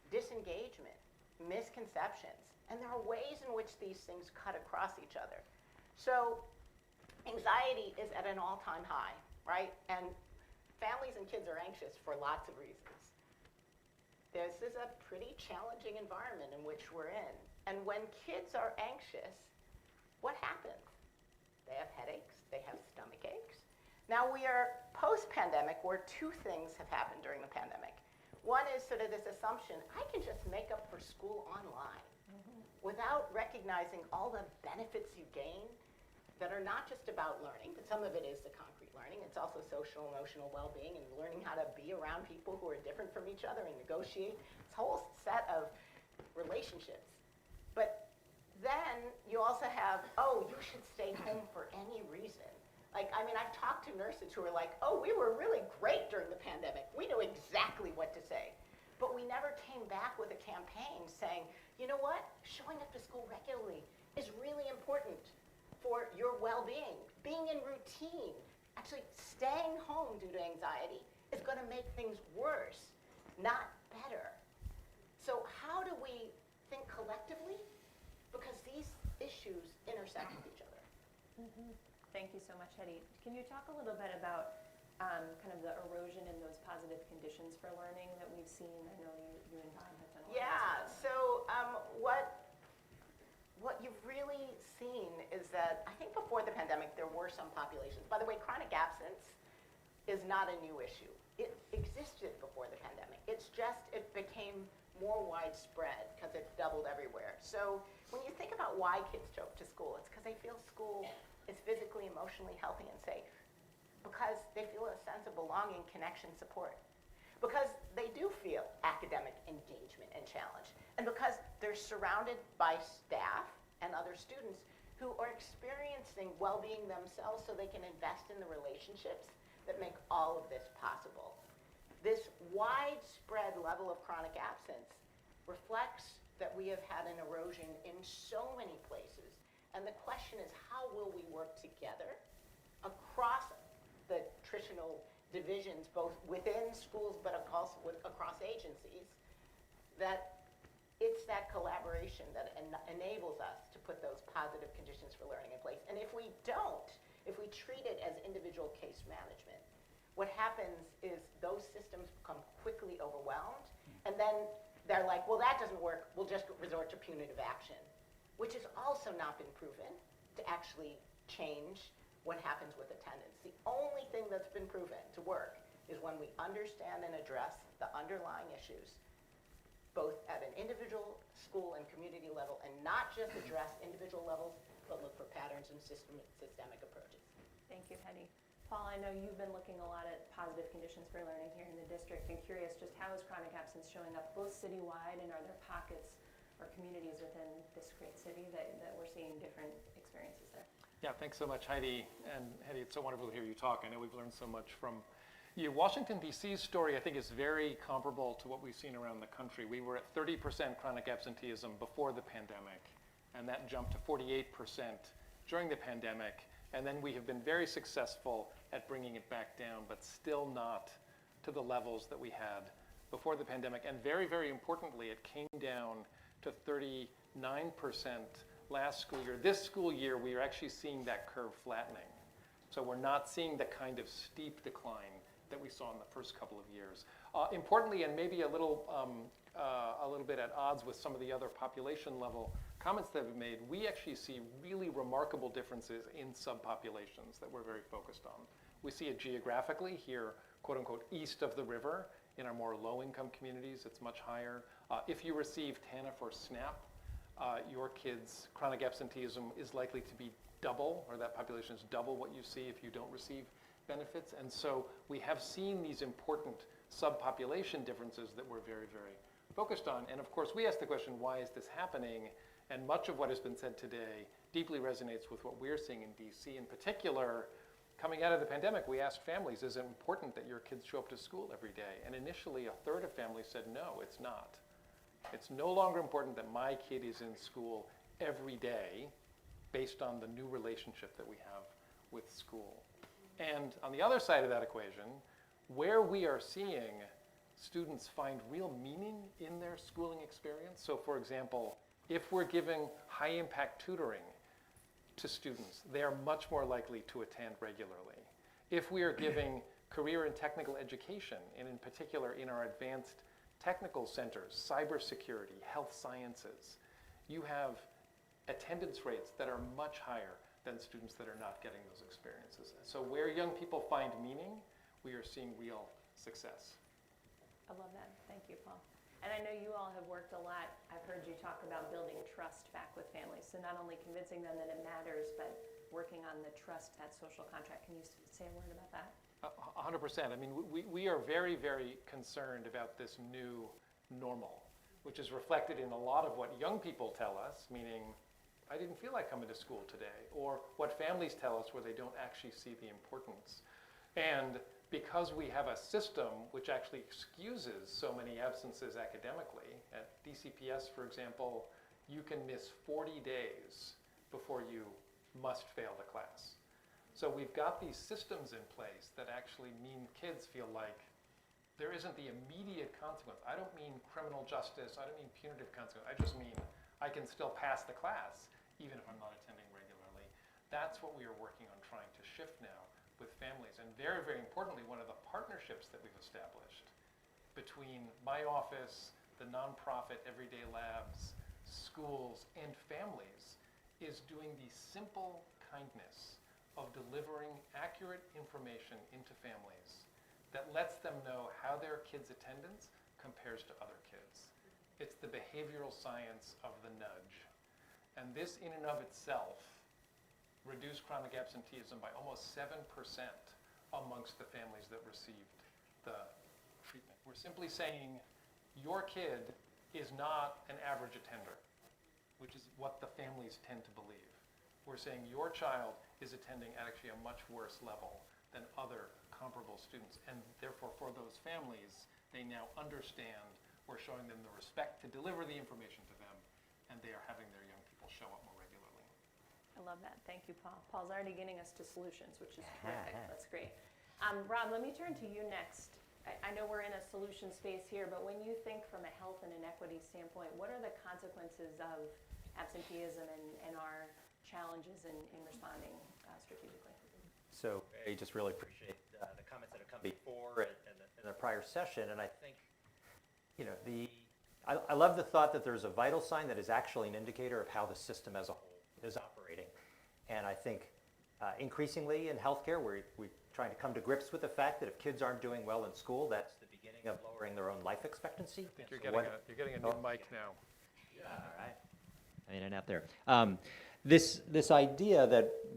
disengagement, misconceptions, and there are ways in which these things cut across each other. So anxiety is at an all-time high, right? And families and kids are anxious for lots of reasons. This is a pretty challenging environment in which we're in. And when kids are anxious, what happens? They have headaches, they have stomach aches. Now we are post-pandemic where two things have happened during the pandemic. One is sort of this assumption, I can just make up for school online without recognizing all the benefits you gain that are not just about learning, but some of it is the concrete learning. It's also social, emotional well-being and learning how to be around people who are different from each other and negotiate. This whole set of relationships. But then you also have, you should stay home for any reason. I've talked to nurses who are like, we were really great during the pandemic. We knew exactly what to say. But we never came back with a campaign saying, you know what? Showing up to school regularly is really important for your well-being. Being in routine, actually staying home due to anxiety is going to make things worse, not better. So how do we think collectively? Because these issues intersect with each other. Thank you so much, Hetty. Can you talk a little bit about kind of the erosion in those positive conditions for learning that we've seen? I know you and Bob have done Yeah, so what you've really seen is that I think before the pandemic there were some populations. By the way, chronic absence is not a new issue. It existed before the pandemic. It's just it became more widespread because it's doubled everywhere. So when you think about why kids show up to school, it's because they feel school is physically, emotionally healthy and safe. Because they feel a sense of belonging, connection, support. Because they do feel academic engagement and challenge. And because they're surrounded by staff and other students who are experiencing well-being themselves so they can invest in the relationships that make all of this possible. This widespread level of chronic absence reflects that we have had an erosion in so many places. And the question is, how will we work together across the traditional divisions, both within schools but also across agencies, that it's that collaboration that enables us to put those positive conditions for learning in place. And if we don't, if we treat it as individual case management, what happens is those systems become quickly overwhelmed, and then they're like, well, that doesn't work, we'll just resort to punitive action, which has also not been proven to actually change what happens with attendance. The only thing that's been proven to work is when we understand and address the underlying issues, both at an individual, school, and community level, and not just address individual levels, but look for patterns and systemic approaches. Thank you, Hetty. Paul, I know you've been looking a lot at positive conditions for learning here in the district, and curious just how is chronic absence showing up both citywide, and are there pockets or communities within this great city that we're seeing different experiences there? Yeah, thanks so much, Heidi. And Heidi, it's so wonderful to hear you talk. I know we've learned so much from you. Washington, D.C.'s story, I think, is very comparable to what we've seen around the country. We were at 30% chronic absenteeism before the pandemic, and that jumped to 48% during the pandemic. And then we have been very successful at bringing it back down, but still not to the levels that we had before the pandemic. And very, very importantly, it came down to 39% last school year. This school year, we are actually seeing that curve flattening. So we're not seeing the kind of steep decline that we saw in the first couple of years. Importantly, and maybe a little bit at odds with some of the other population level comments that we've made, we actually see really remarkable differences in subpopulations that we're very focused on. We see it geographically here, quote unquote, east of the river. In our more low-income communities, it's much higher. If you receive TANF or SNAP, your kids' chronic absenteeism is likely to be double, or that population is double what you see if you don't receive benefits. And so we have seen these important subpopulation differences that we're very, very focused on. And of course, we ask the question, why is this happening? And much of what has been said today deeply resonates with what we're seeing in DC. In particular, coming out of the pandemic, we asked families, is it important that your kids show up to school every day? And initially, a third of families said, no, it's not. It's no longer important that my kid is in school every day based on the new relationship that we have with school. And on the other side of that equation, where we are seeing students find real meaning in their schooling experience. So for example, if we're giving high impact tutoring to students, they are much more likely to attend regularly. If we are giving career and technical education, and in particular in our advanced technical centers, cybersecurity, health sciences, you have attendance rates that are much higher than students that are not getting those experiences. So where young people find meaning, we are seeing real success. I love that. Thank you, Paul. And I know you all have worked a lot. I've heard you talk about building trust back with families. So not only convincing them that it matters, but working on the trust, that social contract. Can you say a word about that? 100%. I mean, we are very, very concerned about this new normal, which is reflected in a lot of what young people tell us, meaning, I didn't feel like coming to school today, or what families tell us where they don't actually see the importance. And because we have a system which actually excuses so many absences academically, at DCPS, for example, you can miss 40 days before you must fail the class. So we've got these systems in place that actually mean kids feel like there isn't the immediate consequence. I don't mean criminal justice, I don't mean punitive consequence, I just mean I can still pass the class even if I'm not attending regularly. That's what we are working on trying to shift now with families. And very, very importantly, one of the partnerships that we've established between my office, the nonprofit Everyday Labs, schools, and families is doing the simple kindness of delivering accurate information into families that lets them know how their kids' attendance compares to other kids. It's the behavioral science of the nudge. And this in and of itself reduced chronic absenteeism by almost 7% amongst the families that received the treatment. We're simply saying your kid is not an average attender, which is what the families tend to believe. We're saying your child is attending at actually a much worse level than other comparable students. And therefore, for those families, they now understand we're showing them the respect to deliver the information to them, and they are having their young people show up more regularly. I love that. Thank you, Paul. Paul's already getting us to solutions, which is terrific. That's great. Rob, let me turn to you next. I know we're in a solution space here, but when you think from a health and inequity standpoint, what are the consequences of absenteeism and our challenges in responding strategically? So I just really appreciate the comments that have come before and in the prior session, and I think, you know, I love the thought that there's a vital sign that is actually an indicator of how the system as a whole is operating. And I think increasingly in healthcare, we're trying to come to grips with the fact that if kids aren't doing well in school, that's the beginning of lowering their own life expectancy. I think you're getting a new mic now. All right. In and out there. This idea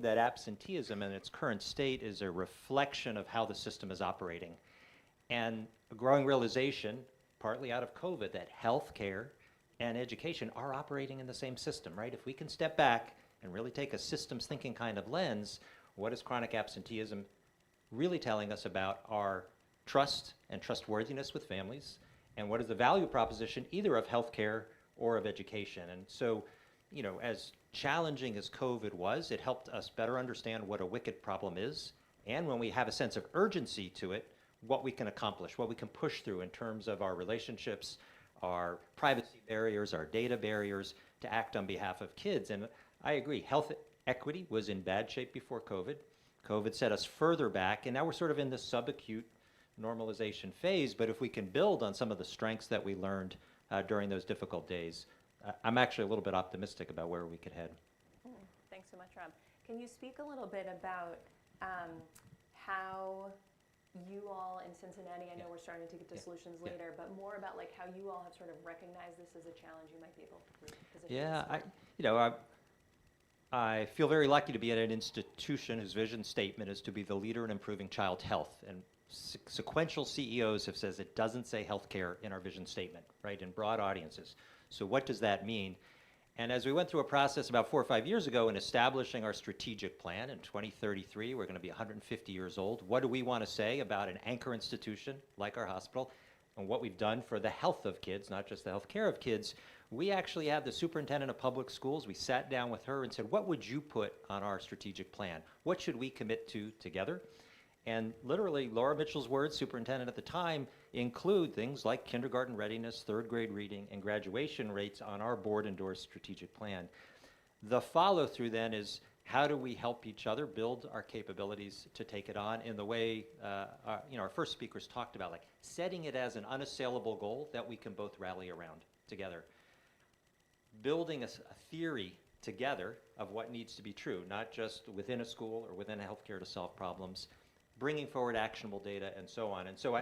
that absenteeism in its current state is a reflection of how the system is operating, and a growing realization, partly out of COVID, that healthcare and education are operating in the same system, right? If we can step back and really take a systems thinking kind of lens, what is chronic absenteeism really telling us about our trust and trustworthiness with families, and what is the value proposition either of healthcare or of education? And so, you know, as challenging as COVID was, it helped us better understand what a wicked problem is, and when we have a sense of urgency to it, what we can accomplish, what we can push through in terms of our relationships, our privacy barriers, our data barriers, to act on behalf of kids. And I agree, health equity was in bad shape before COVID. COVID set us further back, and now we're sort of in this subacute normalization phase, but if we can build on some of the strengths that we learned during those difficult days, I'm actually a little bit optimistic about where we could head. Thanks so much, Rob. Can you speak a little bit about how you all in Cincinnati, I know we're starting to get to solutions later, but more about like how you all have sort of recognized this as a challenge you might be able to position yourself. I feel very lucky to be at an institution whose vision statement is to be the leader in improving child health. And sequential CEOs have said it doesn't say healthcare in our vision statement, right, in broad audiences. So what does that mean? And as we went through a process about 4 or 5 years ago in establishing our strategic plan in 2033, we're going to be 150 years old. What do we want to say about an anchor institution like our hospital and what we've done for the health of kids, not just the health care of kids? We actually had the superintendent of public schools. We sat down with her and said, what would you put on our strategic plan? What should we commit to together? And literally, Laura Mitchell's words, superintendent at the time, include things like kindergarten readiness, third grade reading, and graduation rates on our board-endorsed strategic plan. The follow-through then is, how do we help each other build our capabilities to take it on in the way our first speakers talked about, like setting it as an unassailable goal that we can both rally around together. Building a theory together of what needs to be true, not just within a school or within a healthcare to solve problems, bringing forward actionable data, and so on. And so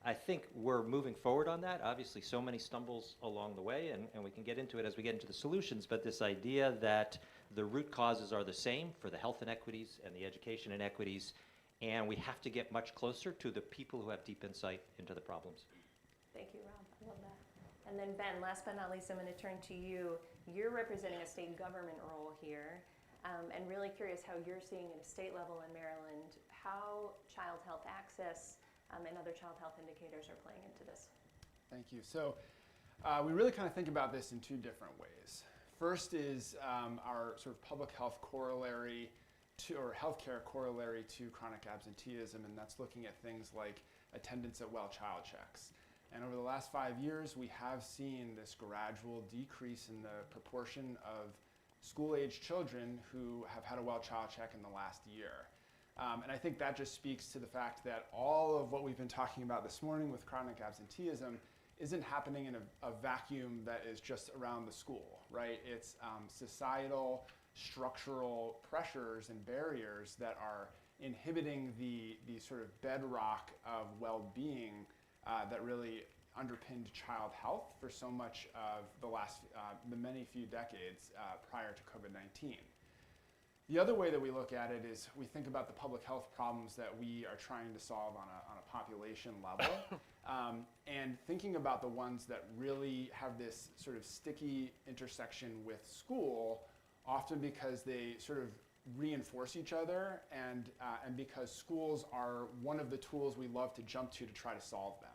I think we're moving forward on that. Obviously, so many stumbles along the way, and we can get into it as we get into the solutions, but this idea that the root causes are the same for the health inequities and the education inequities, and we have to get much closer to the people who have deep insight into the problems. Thank you, Rob. I love that. And then Ben, last but not least, I'm going to turn to you. You're representing a state government role here, and really curious how you're seeing at a state level in Maryland how child health access and other child health indicators are playing into this. Thank you. So we really kind of think about this in two different ways. First is our sort of public health corollary to, or healthcare corollary to chronic absenteeism, and that's looking at things like attendance at well child checks. And over the last 5 years, we have seen this gradual decrease in the proportion of school-age children who have had a well child check in the last year. And I think that just speaks to the fact that all of what we've been talking about this morning with chronic absenteeism isn't happening in a vacuum that is just around the school, right? It's societal, structural pressures and barriers that are inhibiting the sort of bedrock of well-being that really underpinned child health for so much of the many few decades prior to COVID-19. The other way that we look at it is we think about the public health problems that we are trying to solve on a population level, and thinking about the ones that really have this sort of sticky intersection with school, often because they sort of reinforce each other, and because schools are one of the tools we love to jump to try to solve them.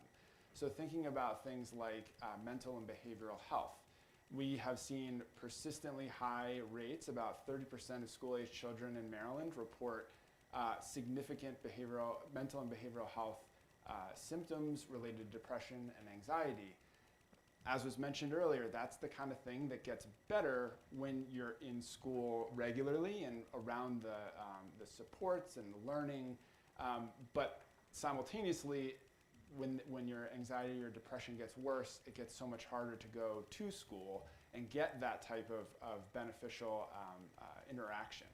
So thinking about things like mental and behavioral health. We have seen persistently high rates. About 30% of school-age children in Maryland report significant mental and behavioral health symptoms related to depression and anxiety. As was mentioned earlier, that's the kind of thing that gets better when you're in school regularly and around the supports and the learning. But simultaneously, when your anxiety or depression gets worse, it gets so much harder to go to school and get that type of beneficial interaction.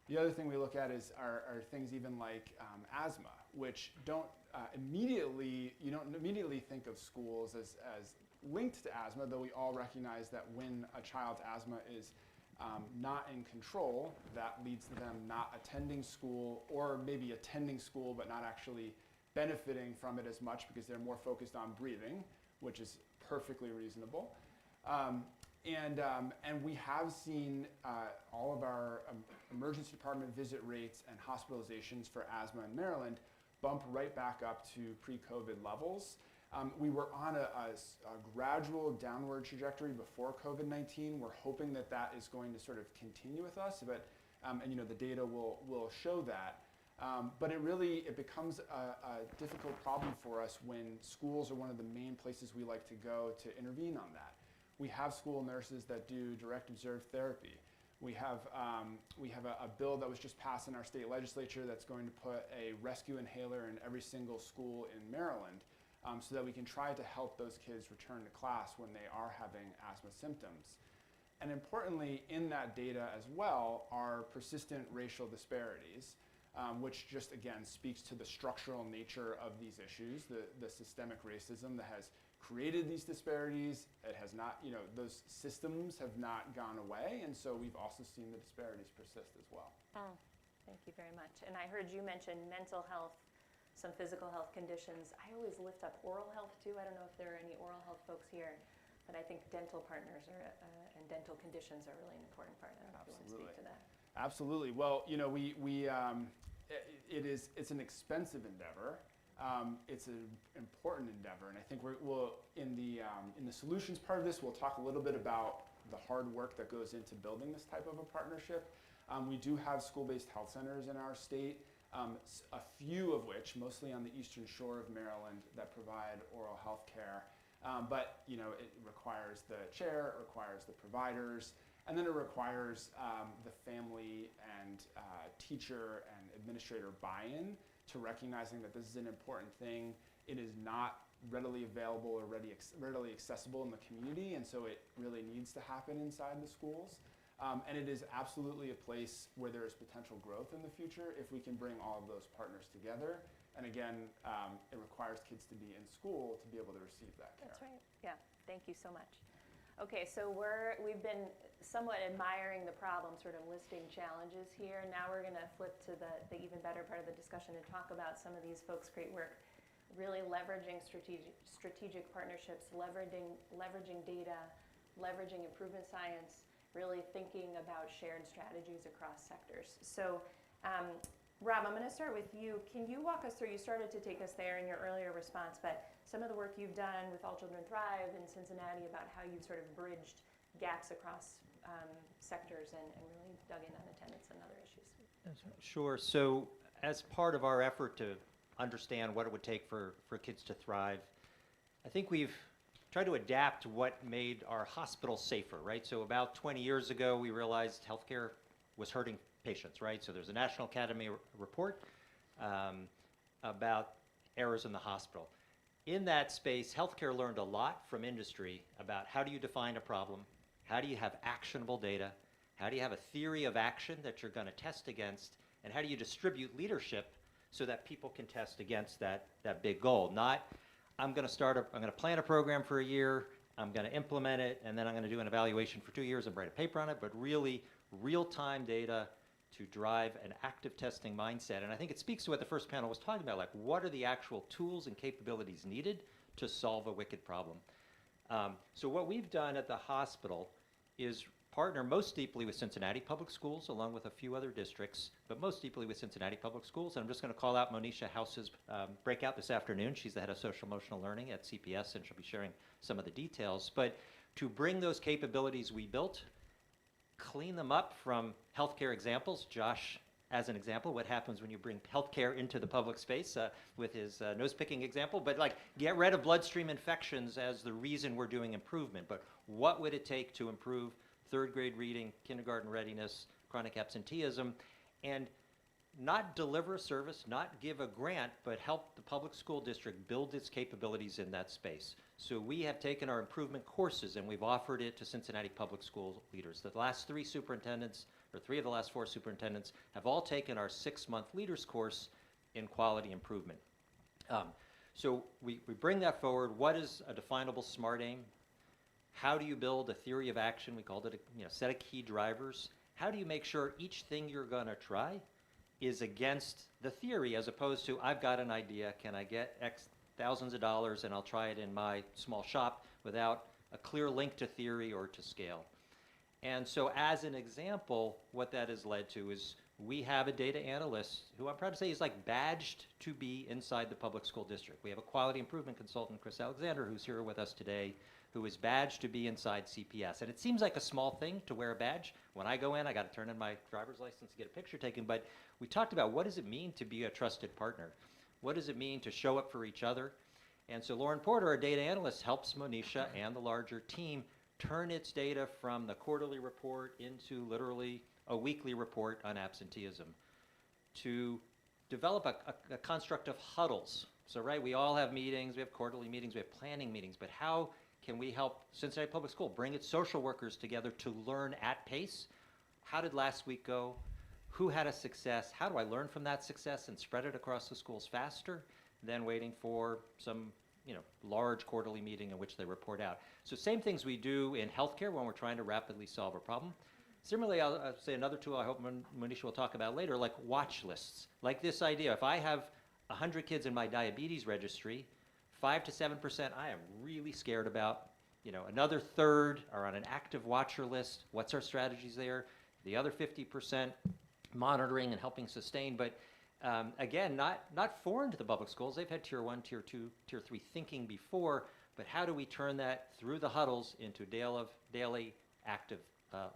The other thing we look at are things even like asthma, which you don't immediately think of schools as linked to asthma, though we all recognize that when a child's asthma is not in control, that leads to them not attending school, or maybe attending school but not actually benefiting from it as much because they're more focused on breathing, which is perfectly reasonable. And we have seen all of our emergency department visit rates and hospitalizations for asthma in Maryland bump right back up to pre-COVID levels. We were on a gradual downward trajectory before COVID-19. We're hoping that is going to sort of continue with us, but and the data will show that. But it becomes a difficult problem for us when schools are one of the main places we like to go to intervene on that. We have school nurses that do direct observed therapy. We have a bill that was just passed in our state legislature that's going to put a rescue inhaler in every single school in Maryland, so that we can try to help those kids return to class when they are having asthma symptoms. And importantly, in that data as well are persistent racial disparities, which just again speaks to the structural nature of these issues, the systemic racism that has created these disparities. It has not, those systems have not gone away, and so we've also seen the disparities persist as well. Oh, thank you very much. And I heard you mention mental health, some physical health conditions. I always lift up oral health too. I don't know if there are any oral health folks here, but I think dental partners and dental conditions are really an important part. I don't know if you want to speak to that. Absolutely. Well, it's an expensive endeavor. It's an important endeavor, and I think we'll in the solutions part of this, we'll talk a little bit about the hard work that goes into building this type of a partnership. We do have school-based health centers in our state, a few of which, mostly on the eastern shore of Maryland, that provide oral health care. But it requires the chair, it requires the providers, and then it requires the family and teacher and administrator buy-in to recognizing that this is an important thing. It is not readily available or readily accessible in the community, and so it really needs to happen inside the schools. And it is absolutely a place where there is potential growth in the future if we can bring all of those partners together. And again, it requires kids to be in school to be able to receive that care. That's right. Yeah. Thank you so much. Okay, so we've been somewhat admiring the problem, sort of listing challenges here. Now we're going to flip to the even better part of the discussion and talk about some of these folks' great work, really leveraging strategic partnerships, leveraging data, leveraging improvement science, really thinking about shared strategies across sectors. So, Rob, I'm going to start with you. Can you walk us through, you started to take us there in your earlier response, but some of the work you've done with All Children Thrive in Cincinnati about how you've sort of bridged gaps across sectors and really dug in on attendance and other issues. Sure. So as part of our effort to understand what it would take for kids to thrive, I think we've tried to adapt what made our hospitals safer, right? So about 20 years ago, we realized healthcare was hurting patients, right? So there's a National Academy report about errors in the hospital. In that space, healthcare learned a lot from industry about how do you define a problem, how do you have actionable data, how do you have a theory of action that you're going to test against, and how do you distribute leadership so that people can test against that big goal. Not, I'm going to plan a program for a year, I'm going to implement it, and then I'm going to do an evaluation for 2 years and write a paper on it, but really real-time data to drive an active testing mindset. And I think it speaks to what the first panel was talking about, like what are the actual tools and capabilities needed to solve a wicked problem. So what we've done at the hospital is partner most deeply with Cincinnati Public Schools, along with a few other districts, but most deeply with Cincinnati Public Schools. And I'm just going to call out Monisha House's breakout this afternoon. She's the head of social emotional learning at CPS, and she'll be sharing some of the details. But to bring those capabilities we built, clean them up from healthcare examples. Josh, as an example, what happens when you bring healthcare into the public space with his nose-picking example, but like get rid of bloodstream infections as the reason we're doing improvement. But what would it take to improve third grade reading, kindergarten readiness, chronic absenteeism, and not deliver a service, not give a grant, but help the public school district build its capabilities in that space. So we have taken our improvement courses and we've offered it to Cincinnati public school leaders. The last 3 superintendents, or 3 of the last 4 superintendents, have all taken our 6-month leaders course in quality improvement. So we bring that forward. What is a definable SMART aim? How do you build a theory of action? We called it a set of key drivers. How do you make sure each thing you're going to try is against the theory, as opposed to, I've got an idea, can I get X thousands of dollars and I'll try it in my small shop without a clear link to theory or to scale. And so as an example, what that has led to is we have a data analyst who I'm proud to say is like badged to be inside the public school district. We have a quality improvement consultant, Chris Alexander, who's here with us today, who is badged to be inside CPS. And it seems like a small thing to wear a badge. When I go in, I got to turn in my driver's license to get a picture taken. But we talked about what does it mean to be a trusted partner? What does it mean to show up for each other? And so Lauren Porter, our data analyst, helps Monisha and the larger team turn its data from the quarterly report into literally a weekly report on absenteeism, to develop a construct of huddles. So, right, we all have meetings, we have quarterly meetings, we have planning meetings, but how can we help Cincinnati Public School bring its social workers together to learn at pace? How did last week go? Who had a success? How do I learn from that success and spread it across the schools faster than waiting for some large quarterly meeting in which they report out? So same things we do in healthcare when we're trying to rapidly solve a problem. Similarly, I'll say another tool I hope Monisha will talk about later, like watch lists. Like this idea, if I have 100 kids in my diabetes registry, 5 to 7% I am really scared about. Another third are on an active watcher list. What's our strategies there? The other 50% monitoring and helping sustain, but again, not foreign to the public schools. They've had tier 1, tier 2, tier 3 thinking before, but how do we turn that through the huddles into daily active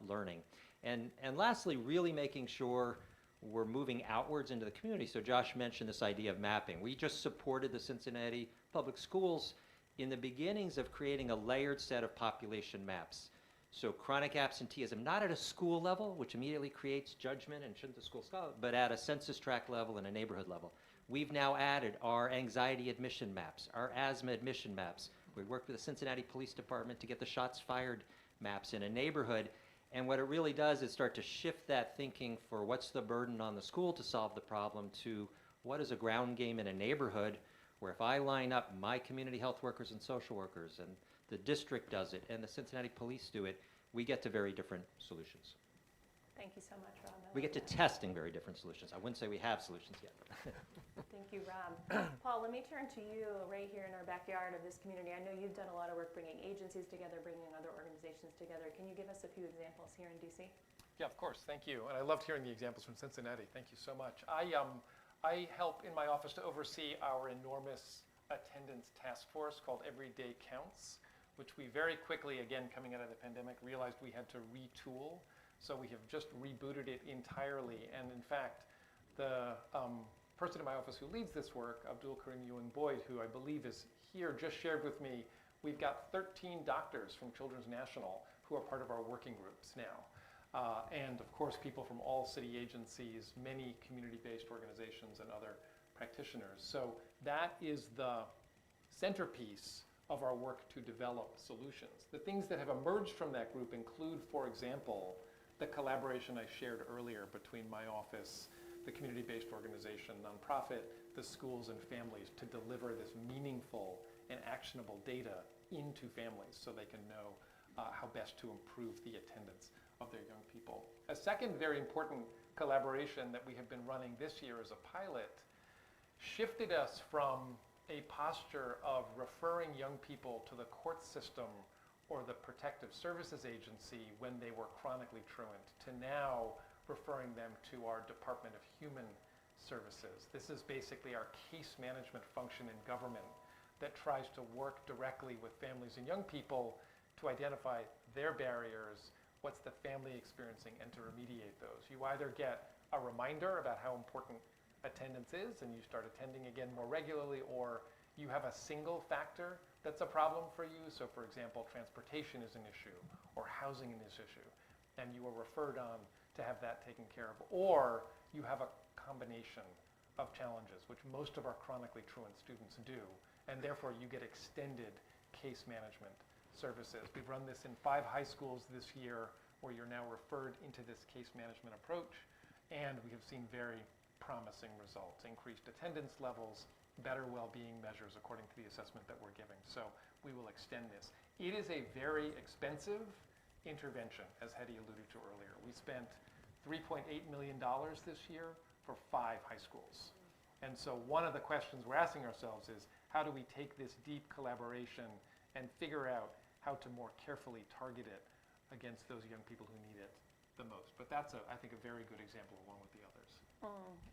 learning? And lastly, really making sure we're moving outwards into the community. So Josh mentioned this idea of mapping. We just supported the Cincinnati Public Schools in the beginnings of creating a layered set of population maps. So chronic absenteeism, not at a school level, which immediately creates judgment and shouldn't the school scholar, but at a census tract level and a neighborhood level. We've now added our anxiety admission maps, our asthma admission maps. We worked with the Cincinnati Police Department to get the shots fired maps in a neighborhood. And what it really does is start to shift that thinking for what's the burden on the school to solve the problem to what is a ground game in a neighborhood where if I line up my community health workers and social workers and the district does it and the Cincinnati police do it, we get to very different solutions. Thank you so much, Rob. We get to testing very different solutions. I wouldn't say we have solutions yet. Thank you, Rob. Paul, let me turn to you right here in our backyard of this community. I know you've done a lot of work bringing agencies together, bringing other organizations together. Can you give us a few examples here in DC? Yeah, of course. Thank you. And I loved hearing the examples from Cincinnati. Thank you so much. I help in my office to oversee our enormous attendance task force called Every Day Counts, which we very quickly, again, coming out of the pandemic, realized we had to retool. So we have just rebooted it entirely. And in fact, the person in my office who leads this work, Abdul Karim Ewing Boyd, who I believe is here, just shared with me, we've got 13 doctors from Children's National who are part of our working groups now. And of course, people from all city agencies, many community-based organizations and other practitioners. So that is the centerpiece of our work to develop solutions. The things that have emerged from that group include, for example, the collaboration I shared earlier between my office, the community-based organization, nonprofit, the schools and families to deliver this meaningful and actionable data into families so they can know how best to improve the attendance of their young people. A second very important collaboration that we have been running this year as a pilot shifted us from a posture of referring young people to the court system or the Protective Services Agency when they were chronically truant to now referring them to our Department of Human Services. This is basically our case management function in government that tries to work directly with families and young people to identify their barriers, what's the family experiencing, and to remediate those. You either get a reminder about how important attendance is and you start attending again more regularly, or you have a single factor that's a problem for you. So for example, transportation is an issue or housing is an issue, and you are referred on to have that taken care of. Or you have a combination of challenges, which most of our chronically truant students do, and therefore you get extended case management services. We've run this in 5 high schools this year where you're now referred into this case management approach, and we have seen very promising results, increased attendance levels, better well-being measures according to the assessment that we're giving. So we will extend this. It is a very expensive intervention, as Hetty alluded to earlier. We spent $3.8 million this year for 5 high schools. And so one of the questions we're asking ourselves is, how do we take this deep collaboration and figure out how to more carefully target it against those young people who need it the most? But that's, I think, a very good example along with the others.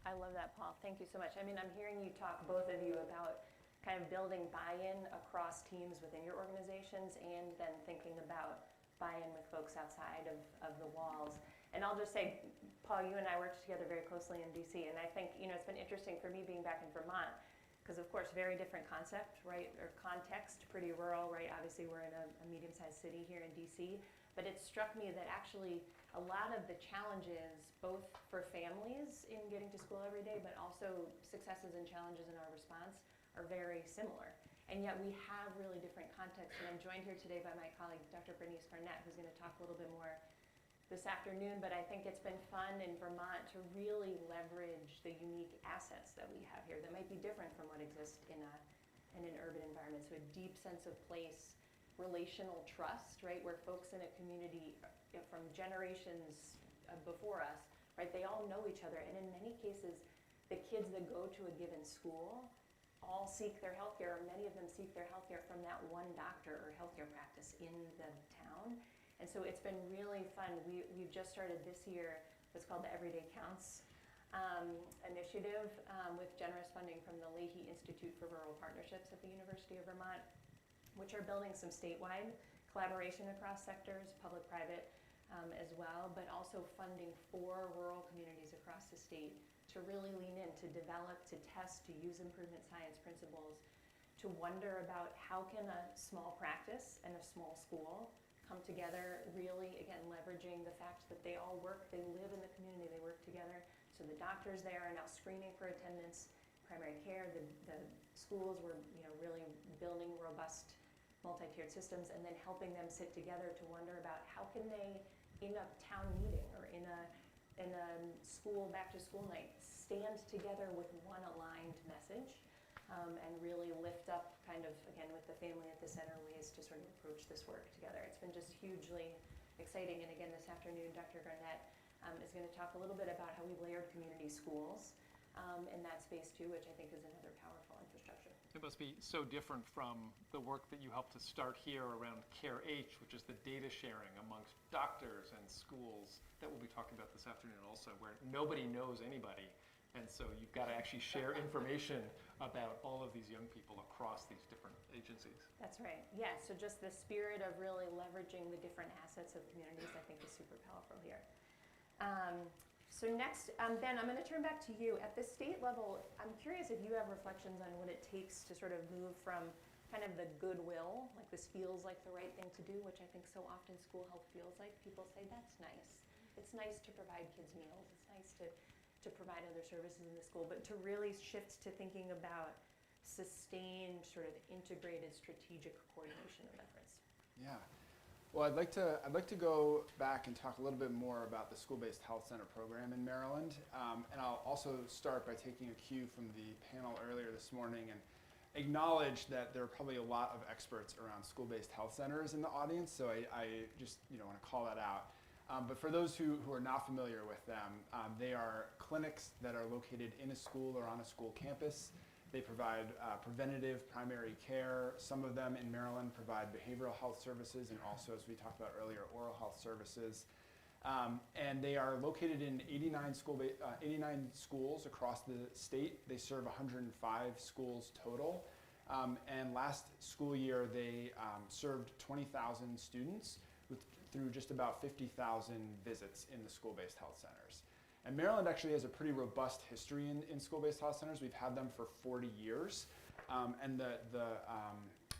I love that, Paul. Thank you so much. I mean, I'm hearing you talk, both of you, about kind of building buy-in across teams within your organizations and then thinking about buy-in with folks outside of the walls. And I'll just say, Paul, you and I worked together very closely in DC, and I think, it's been interesting for me being back in Vermont, because of course, very different concept, right, or context, pretty rural, right? Obviously, we're in a medium-sized city here in DC, but it struck me that actually a lot of the challenges, both for families in getting to school every day, but also successes and challenges in our response, are very similar. And yet we have really different contexts. And I'm joined here today by my colleague, Dr. Bernice Garnett, who's going to talk a little bit more this afternoon. But I think it's been fun in Vermont to really leverage the unique assets that we have here that might be different from what exists in an urban environment. So a deep sense of place, relational trust, right, where folks in a community from generations before us, right, they all know each other. And in many cases, the kids that go to a given school all seek their healthcare, or many of them seek their healthcare from that one doctor or healthcare practice in the town. And so it's been really fun. We've just started this year what's called the Everyday Counts initiative with generous funding from the Leahy Institute for Rural Partnerships at the University of Vermont, which are building some statewide collaboration across sectors, public-private as well, but also funding 4 rural communities across the state to really lean in, to develop, to test, to use improvement science principles, to wonder about how can a small practice and a small school come together, really, again, leveraging the fact that they all work, they live in the community, they work together. So the doctors there are now screening for attendance, primary care, the schools were really building robust multi-tiered systems, and then helping them sit together to wonder about how can they, in a town meeting or in a school back-to-school night, stand together with one aligned message and really lift up, kind of, again, with the family at the center, ways to sort of approach this work together. It's been just hugely exciting. And again, this afternoon, Dr. Garnett is going to talk a little bit about how we've layered community schools in that space too, which I think is another powerful infrastructure. It must be so different from the work that you helped to start here around CARE-H, which is the data sharing amongst doctors and schools that we'll be talking about this afternoon also, where nobody knows anybody. And so you've got to actually share information about all of these young people across these different agencies. That's right. Yeah, so just the spirit of really leveraging the different assets of communities, I think, is super powerful here. So next, Ben, I'm going to turn back to you. At the state level, I'm curious if you have reflections on what it takes to sort of move from kind of the goodwill, like this feels like the right thing to do, which I think so often school health feels like. People say, that's nice. It's nice to provide kids meals. It's nice to provide other services in the school, but to really shift to thinking about sustained sort of integrated strategic coordination of efforts. Yeah. Well, I'd like to go back and talk a little bit more about the school-based health center program in Maryland, and I'll also start by taking a cue from the panel earlier this morning and acknowledge that there are probably a lot of experts around school-based health centers in the audience, so I just want to call that out. But for those who are not familiar with them, they are clinics that are located in a school or on a school campus. They provide preventative primary care. Some of them in Maryland provide behavioral health services and also, as we talked about earlier, oral health services. And they are located in 89 schools across the state. They serve 105 schools total. And last school year, they served 20,000 students through just about 50,000 visits in the school-based health centers. And Maryland actually has a pretty robust history in school-based health centers. We've had them for 40 years. And the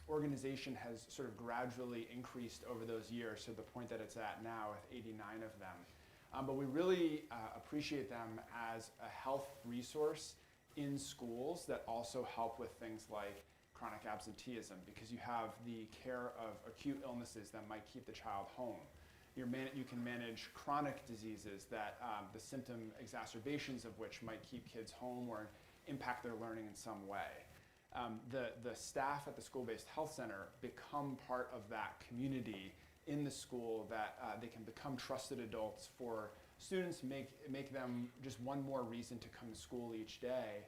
organization has sort of gradually increased over those years to the point that it's at now with 89 of them. But we really appreciate them as a health resource in schools that also help with things like chronic absenteeism, because you have the care of acute illnesses that might keep the child home. You can manage chronic diseases that the symptom exacerbations of which might keep kids home or impact their learning in some way. The staff at the school-based health center become part of that community in the school, that they can become trusted adults for students, make them just one more reason to come to school each day.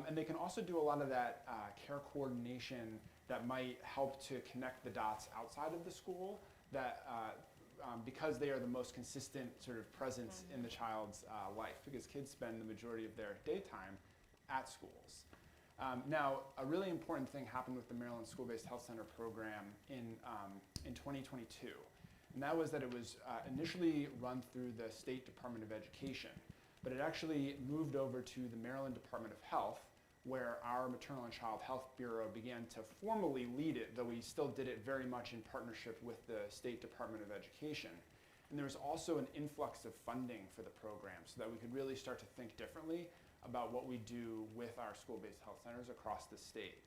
And they can also do a lot of that care coordination that might help to connect the dots outside of the school, that because they are the most consistent sort of presence in the child's life, because kids spend the majority of their daytime at schools. Now, a really important thing happened with the Maryland School-Based Health Center program in 2022, and that was that it was initially run through the State Department of Education, but it actually moved over to the Maryland Department of Health, where our Maternal and Child Health Bureau began to formally lead it, though we still did it very much in partnership with the State Department of Education. And there was also an influx of funding for the program so that we could really start to think differently about what we do with our school-based health centers across the state.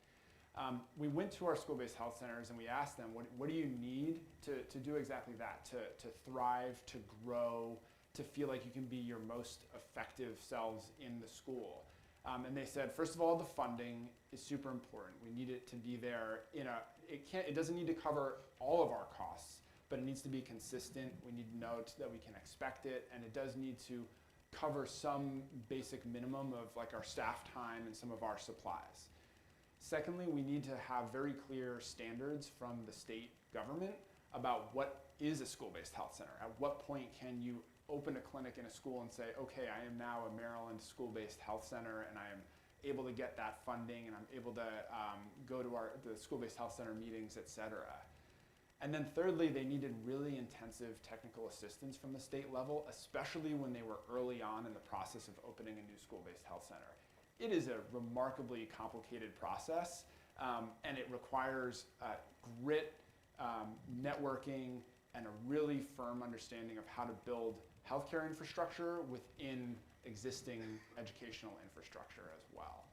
We went to our school-based health centers and we asked them, what do you need to do exactly that, to thrive, to grow, to feel like you can be your most effective selves in the school? And they said, first of all, the funding is super important. We need it to be there it doesn't need to cover all of our costs, but it needs to be consistent. We need to know that we can expect it, and it does need to cover some basic minimum of like our staff time and some of our supplies. Secondly, we need to have very clear standards from the state government about what is a school-based health center. At what point can you open a clinic in a school and say, okay, I am now a Maryland school-based health center and I am able to get that funding and I'm able to go to the school-based health center meetings, et cetera. And then thirdly, they needed really intensive technical assistance from the state level, especially when they were early on in the process of opening a new school-based health center. It is a remarkably complicated process, and it requires grit, networking, and a really firm understanding of how to build healthcare infrastructure within existing educational infrastructure as well.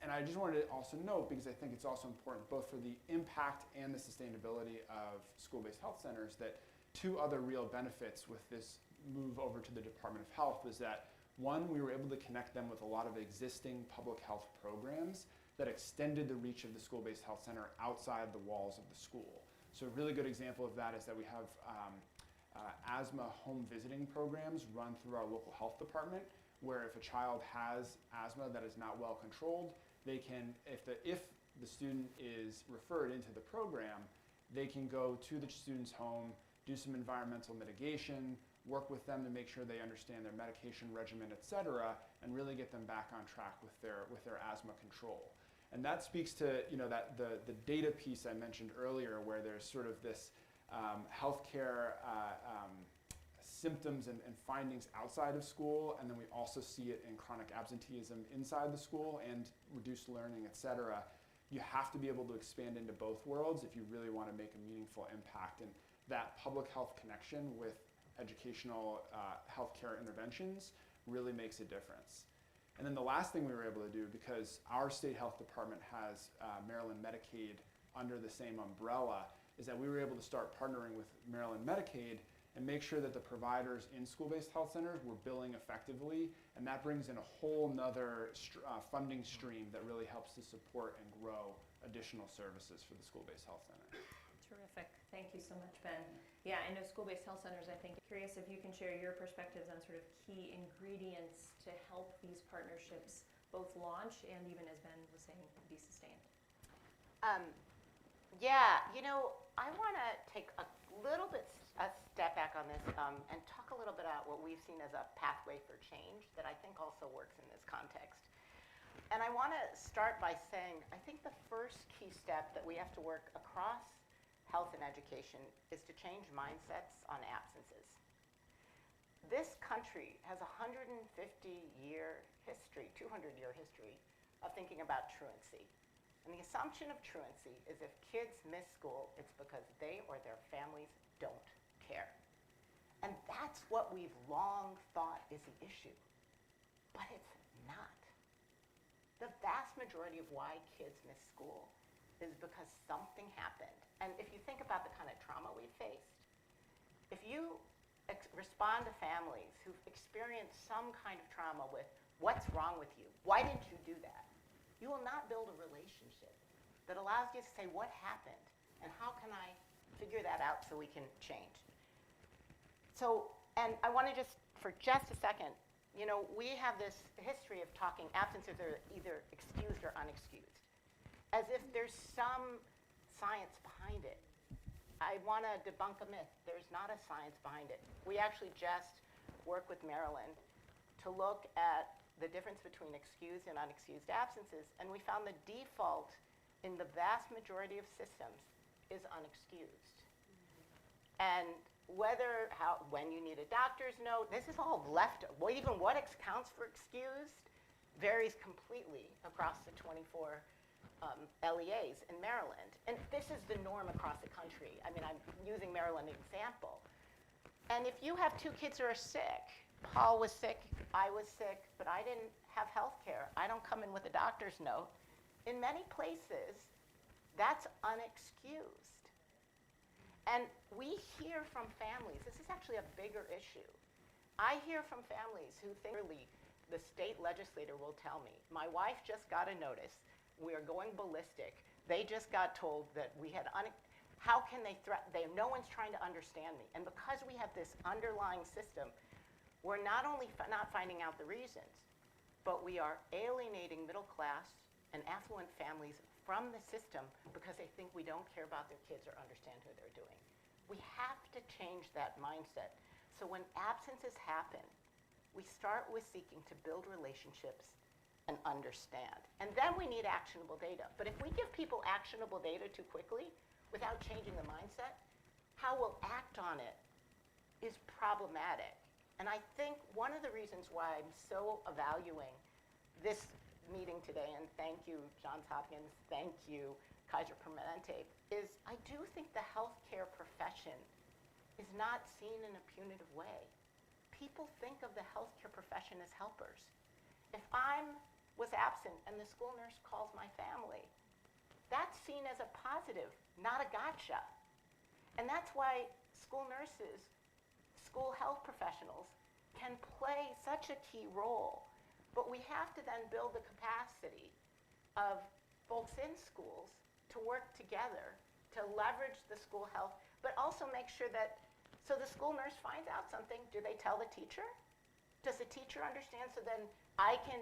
And I just wanted to also note, because I think it's also important both for the impact and the sustainability of school-based health centers, that two other real benefits with this move over to the Department of Health is that, one, we were able to connect them with a lot of existing public health programs that extended the reach of the school-based health center outside the walls of the school. So a really good example of that is that we have asthma home visiting programs run through our local health department, where if a child has asthma that is not well controlled, they can, if the student is referred into the program, they can go to the student's home, do some environmental mitigation, work with them to make sure they understand their medication regimen, et cetera, and really get them back on track with their asthma control. And that speaks to that the data piece I mentioned earlier, where there's sort of this healthcare symptoms and findings outside of school, and then we also see it in chronic absenteeism inside the school and reduced learning, et cetera. You have to be able to expand into both worlds if you really want to make a meaningful impact. And that public health connection with educational healthcare interventions really makes a difference. And then the last thing we were able to do, because our state health department has Maryland Medicaid under the same umbrella, is that we were able to start partnering with Maryland Medicaid and make sure that the providers in school-based health centers were billing effectively, and that brings in a whole nother funding stream that really helps to support and grow additional services for the school-based health center. Terrific. Thank you so much, Ben. Yeah, I know school-based health centers, I think, curious if you can share your perspectives on sort of key ingredients to help these partnerships both launch and even, as Ben was saying, be sustained. Yeah, you know, I want to take a little bit a step back on this and talk a little bit about what we've seen as a pathway for change that I think also works in this context. And I want to start by saying I think the first key step that we have to work across health and education is to change mindsets on absences. This country has a 150-year history, 200-year history of thinking about truancy. And the assumption of truancy is if kids miss school, it's because they or their families don't care. And that's what we've long thought is the issue. But it's not. The vast majority of why kids miss school is because something happened. And if you think about the kind of trauma we faced, if you respond to families who've experienced some kind of trauma with what's wrong with you, why didn't you do that? You will not build a relationship that allows you to say what happened and how can I figure that out so we can change. So, and I want to just, for just a second, you know, we have this history of talking absences are either excused or unexcused, as if there's some science behind it. I want to debunk a myth. There's not a science behind it. We actually just work with Maryland to look at the difference between excused and unexcused absences, and we found the default in the vast majority of systems is unexcused. And when you need a doctor's note, this is all left, even what counts for excused varies completely across the 24 LEAs in Maryland. And this is the norm across the country. I mean, I'm using Maryland example. And if you have two kids who are sick, Paul was sick, I was sick, but I didn't have health care. I don't come in with a doctor's note. In many places, that's unexcused. And we hear from families, this is actually a bigger issue. I hear from families who think really the state legislator will tell me, my wife just got a notice, we are going ballistic. They just got told that we had, how can they threaten, no one's trying to understand me. And because we have this underlying system, we're not only not finding out the reasons, but we are alienating middle class and affluent families from the system because they think we don't care about their kids or understand who they're doing. We have to change that mindset. So when absences happen, we start with seeking to build relationships and understand. And then we need actionable data. But if we give people actionable data too quickly without changing the mindset, how we'll act on it is problematic. And I think one of the reasons why I'm so valuing this meeting today, and thank you, Johns Hopkins, thank you, Kaiser Permanente, is I do think the healthcare profession is not seen in a punitive way. People think of the healthcare profession as helpers. If I was absent and the school nurse calls my family, that's seen as a positive, not a gotcha. And that's why school nurses, school health professionals can play such a key role. But we have to then build the capacity of folks in schools to work together to leverage the school health, but also make sure that, so the school nurse finds out something, do they tell the teacher? Does the teacher understand so then I can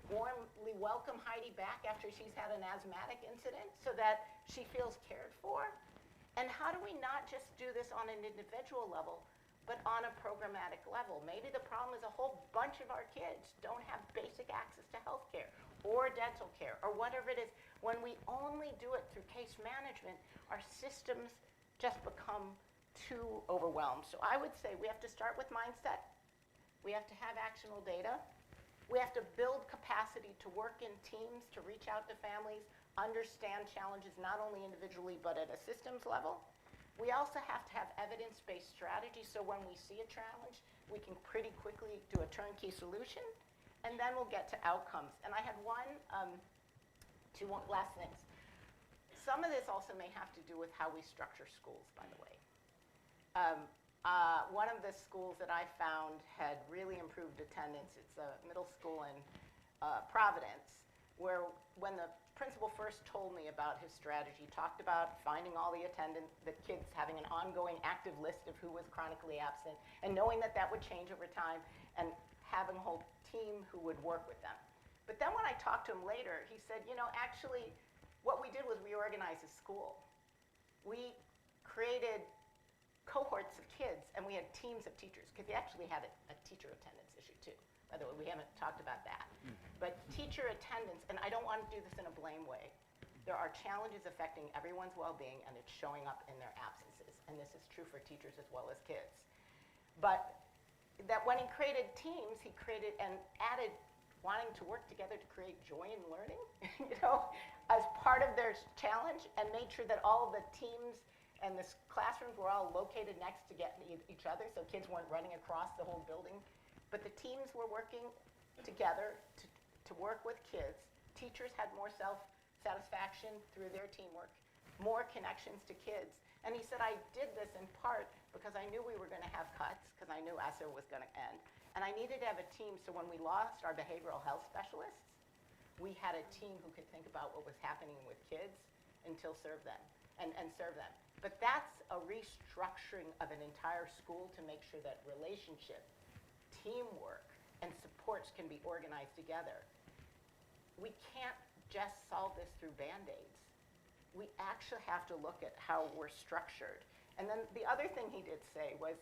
warmly welcome Heidi back after she's had an asthmatic incident so that she feels cared for? And how do we not just do this on an individual level, but on a programmatic level? Maybe the problem is a whole bunch of our kids don't have basic access to health care or dental care or whatever it is. When we only do it through case management, our systems just become too overwhelmed. So I would say we have to start with mindset. We have to have actionable data. We have to build capacity to work in teams, to reach out to families, understand challenges not only individually but at a systems level. We also have to have evidence-based strategies so when we see a challenge, we can pretty quickly do a turnkey solution. and then we'll get to outcomes. And I had two last things. Some of this also may have to do with how we structure schools, by the way. One of the schools that I found had really improved attendance. It's a middle school in Providence, where when the principal first told me about his strategy, talked about finding all the kids having an ongoing active list of who was chronically absent, and knowing that that would change over time, and having a whole team who would work with them. But then when I talked to him later, he said, actually, what we did was reorganize the school. We created cohorts of kids, and we had teams of teachers, because he actually had a teacher attendance issue too. By the way, we haven't talked about that. But teacher attendance, and I don't want to do this in a blame way, there are challenges affecting everyone's well-being, and it's showing up in their absences. And this is true for teachers as well as kids. But that when he created teams, he created and added wanting to work together to create joy in learning, as part of their challenge, and made sure that all of the teams and the classrooms were all located next to each other, so kids weren't running across the whole building. But the teams were working together to work with kids. Teachers had more self-satisfaction through their teamwork, more connections to kids. And he said, I did this in part because I knew we were going to have cuts, because I knew ESSER was going to end. And I needed to have a team, so when we lost our behavioral health specialists, we had a team who could think about what was happening with kids and serve them. But that's a restructuring of an entire school to make sure that relationship, teamwork, and supports can be organized together. We can't just solve this through Band-Aids. We actually have to look at how we're structured. And then the other thing he did say was,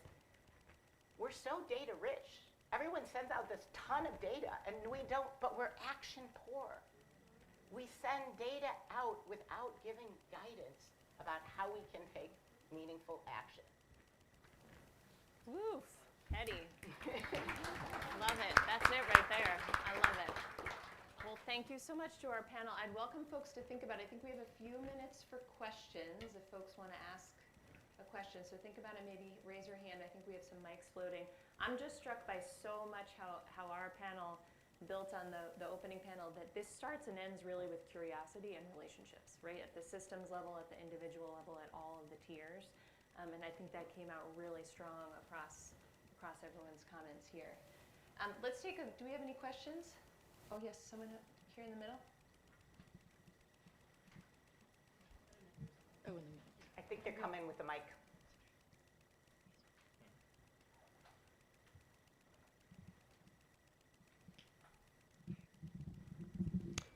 we're so data rich. Everyone sends out this ton of data, and we don't, but we're action poor. We send data out without giving guidance about how we can take meaningful action. Woof, Eddie. Love it. That's it right there. I love it. Well, thank you so much to our panel. I'd welcome folks to think about it. I think we have a few minutes for questions if folks want to ask a question. So think about it, maybe raise your hand. I think we have some mics floating. I'm just struck by so much how our panel built on the opening panel, that this starts and ends really with curiosity and relationships, right? At the systems level, at the individual level, at all of the tiers. And I think that came out really strong across everyone's comments here. Let's take do we have any questions? Oh yes, someone here in the middle. Oh, in the middle. I think they're coming with the mic.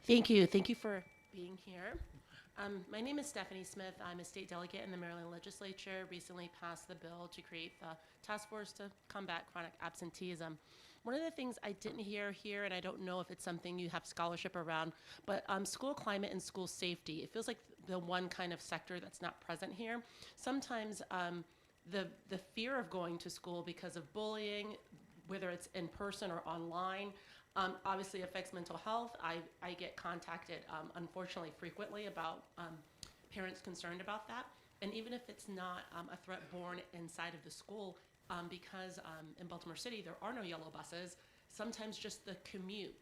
Thank you. Thank you for being here. My name is Stephanie Smith. I'm a state delegate in the Maryland legislature. Recently passed the bill to create the task force to combat chronic absenteeism. One of the things I didn't hear here, and I don't know if it's something you have scholarship around, but school climate and school safety. It feels like the one kind of sector that's not present here. Sometimes the fear of going to school because of bullying, whether it's in person or online, obviously affects mental health. I get contacted, unfortunately, frequently about parents concerned about that. And even if it's not a threat born inside of the school, because in Baltimore City there are no yellow buses, sometimes just the commute,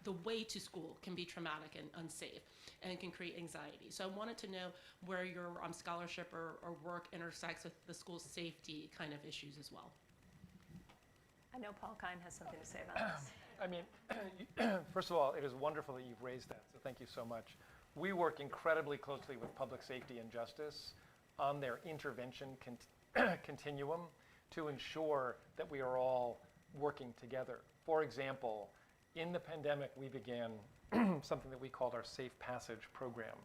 the way to school can be traumatic and unsafe and can create anxiety. So I wanted to know where your scholarship or work intersects with the school safety kind of issues as well. I know Paul Kine has something to say about this. I mean, first of all, it is wonderful that you've raised that, so thank you so much. We work incredibly closely with public safety and justice on their intervention continuum to ensure that we are all working together. For example, in the pandemic, we began something that we called our Safe Passage program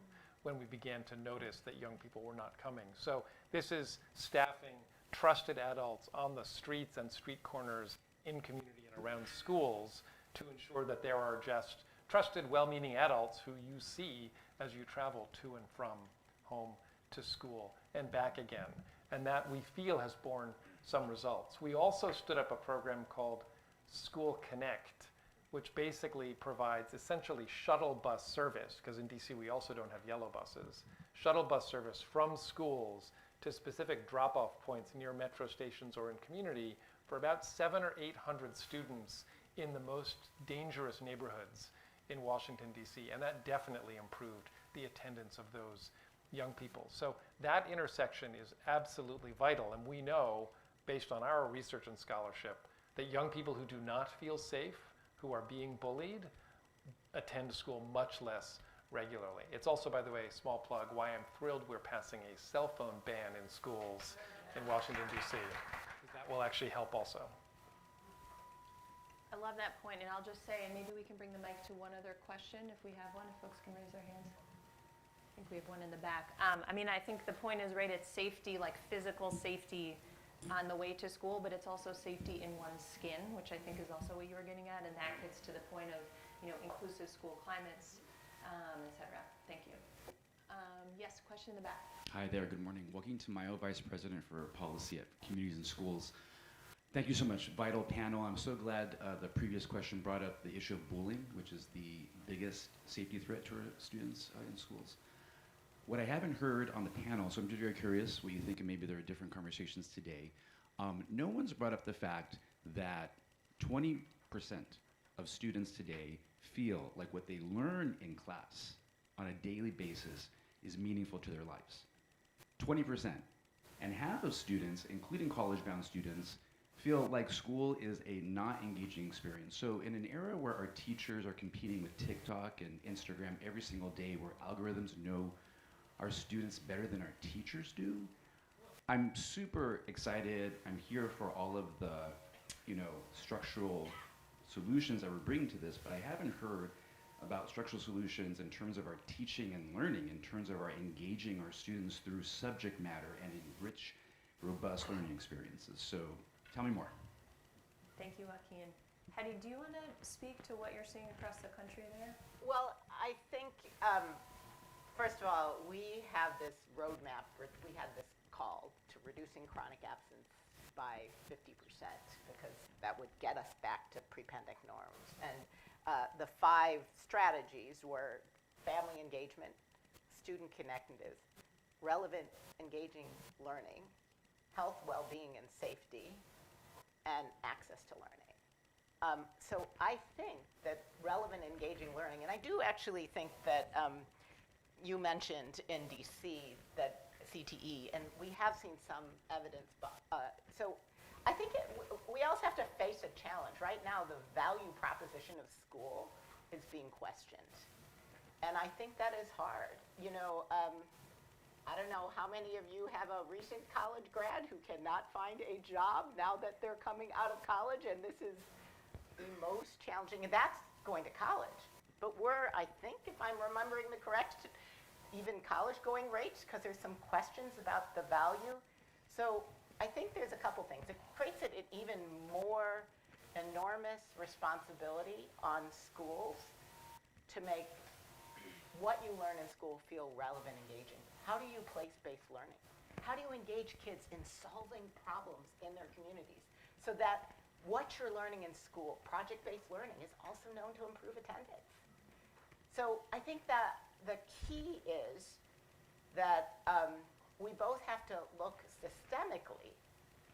when we began to notice that young people were not coming. So this is staffing trusted adults on the streets and street corners in community and around schools to ensure that there are just trusted, well-meaning adults who you see as you travel to and from home to school and back again. And that we feel has borne some results. We also stood up a program called School Connect, which basically provides essentially shuttle bus service, because in DC we also don't have yellow buses, shuttle bus service from schools to specific drop-off points near metro stations or in community for about 700 or 800 students in the most dangerous neighborhoods in Washington, D.C., and that definitely improved the attendance of those young people. So that intersection is absolutely vital, and we know, based on our research and scholarship, that young people who do not feel safe, who are being bullied, attend school much less regularly. It's also, by the way, small plug, why I'm thrilled we're passing a cell phone ban in schools in Washington, D.C. That will actually help also. I love that point, and I'll just say, and maybe we can bring the mic to one other question if we have one, if folks can raise their hands. I think we have one in the back. I mean, I think the point is right, it's safety, like physical safety on the way to school, but it's also safety in one's skin, which I think is also what you were getting at, and that gets to the point of, you know, inclusive school climates, et cetera. Thank you. Yes, question in the back. Hi there, good morning. Joaquin Tamayo, Vice President for Policy at Communities and Schools. Thank you so much. Vital panel. I'm so glad the previous question brought up the issue of bullying, which is the biggest safety threat to our students in schools. What I haven't heard on the panel, so I'm just very curious what you think, and maybe there are different conversations today. No one's brought up the fact that 20% of students today feel like what they learn in class on a daily basis is meaningful to their lives. 20%. And half of students, including college-bound students, feel like school is a not engaging experience. So in an era where our teachers are competing with TikTok and Instagram every single day, where algorithms know our students better than our teachers do, I'm super excited. I'm here for all of the, you know, structural solutions that we're bringing to this, but I haven't heard about structural solutions in terms of our teaching and learning, in terms of our engaging our students through subject matter and enrich, robust learning experiences. So tell me more. Thank you, Joaquin. Hetty, do you want to speak to what you're seeing across the country there? Well, I think, first of all, we have this roadmap, we had this call to reducing chronic absence by 50%, because that would get us back to pre-pandemic norms. And the 5 strategies were family engagement, student connectedness, relevant engaging learning, health, well-being, and safety, and access to learning. So I think that relevant engaging learning, and I do actually think that you mentioned in DC that CTE, and we have seen some evidence, so I think we also have to face a challenge. Right now, the value proposition of school is being questioned. And I think that is hard. You know, I don't know how many of you have a recent college grad who cannot find a job now that they're coming out of college, and this is the most challenging, and that's going to college. But we're, I think, if I'm remembering the correct, even college-going rates, because there's some questions about the value. So I think there's a couple things. It creates an even more enormous responsibility on schools to make what you learn in school feel relevant, engaging. How do you place-based learning? How do you engage kids in solving problems in their communities so that what you're learning in school, project-based learning, is also known to improve attendance? So I think that the key is that we both have to look systemically.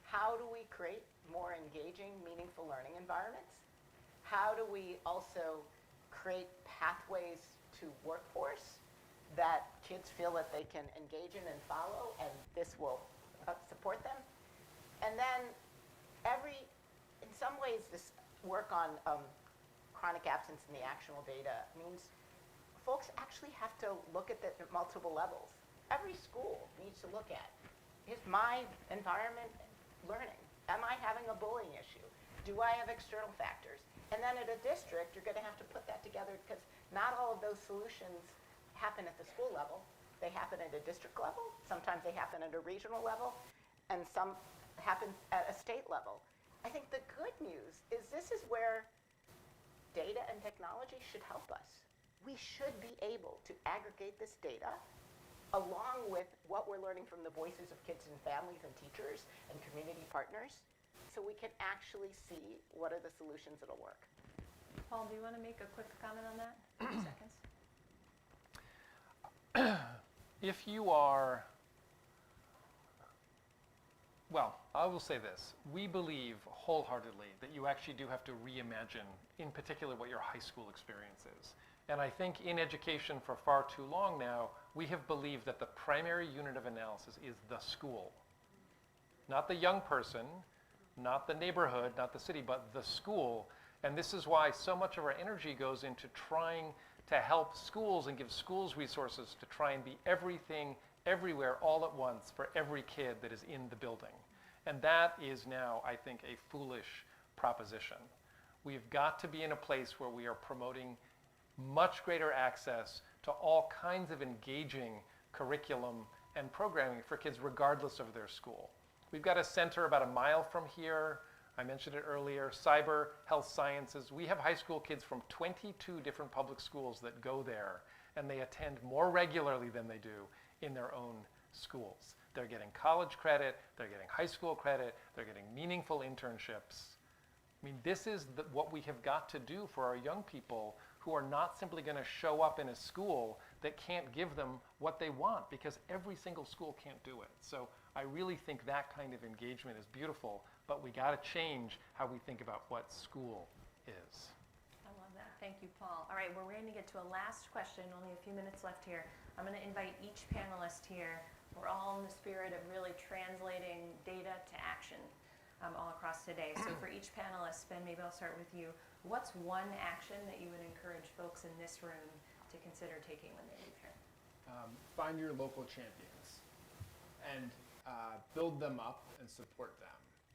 How do we create more engaging, meaningful learning environments? How do we also create pathways to workforce that kids feel that they can engage in and follow, and this will support them? And then in some ways, this work on chronic absence in the actionable data means folks actually have to look at it at multiple levels. Every school needs to look at, is my environment learning? Am I having a bullying issue? Do I have external factors? And then at a district, you're going to have to put that together, because not all of those solutions happen at the school level. They happen at a district level. Sometimes they happen at a regional level. And some happen at a state level. I think the good news is this is where data and technology should help us. We should be able to aggregate this data along with what we're learning from the voices of kids and families and teachers and community partners, so we can actually see what are the solutions that'll work. Paul, do you want to make a quick comment on that? 30 seconds. If you are Well, I will say this. We believe wholeheartedly that you actually do have to reimagine, in particular, what your high school experience is. And I think in education for far too long now, we have believed that the primary unit of analysis is the school. Not the young person, not the neighborhood, not the city, but the school. And this is why so much of our energy goes into trying to help schools and give schools resources to try and be everything, everywhere, all at once for every kid that is in the building. And that is now, I think, a foolish proposition. We've got to be in a place where we are promoting much greater access to all kinds of engaging curriculum and programming for kids regardless of their school. We've got a center about a mile from here. I mentioned it earlier, cyber health sciences. We have high school kids from 22 different public schools that go there, and they attend more regularly than they do in their own schools. They're getting college credit, they're getting high school credit, they're getting meaningful internships. I mean, this is what we have got to do for our young people who are not simply going to show up in a school that can't give them what they want, because every single school can't do it. So I really think that kind of engagement is beautiful, but we got to change how we think about what school is. I love that. Thank you, Paul. All right, we're going to get to a last question, only a few minutes left here. I'm going to invite each panelist here. We're all in the spirit of really translating data to action all across today. So for each panelist, Ben, maybe I'll start with you. What's one action that you would encourage folks in this room to consider taking when they leave here? Find your local champions and build them up and support them.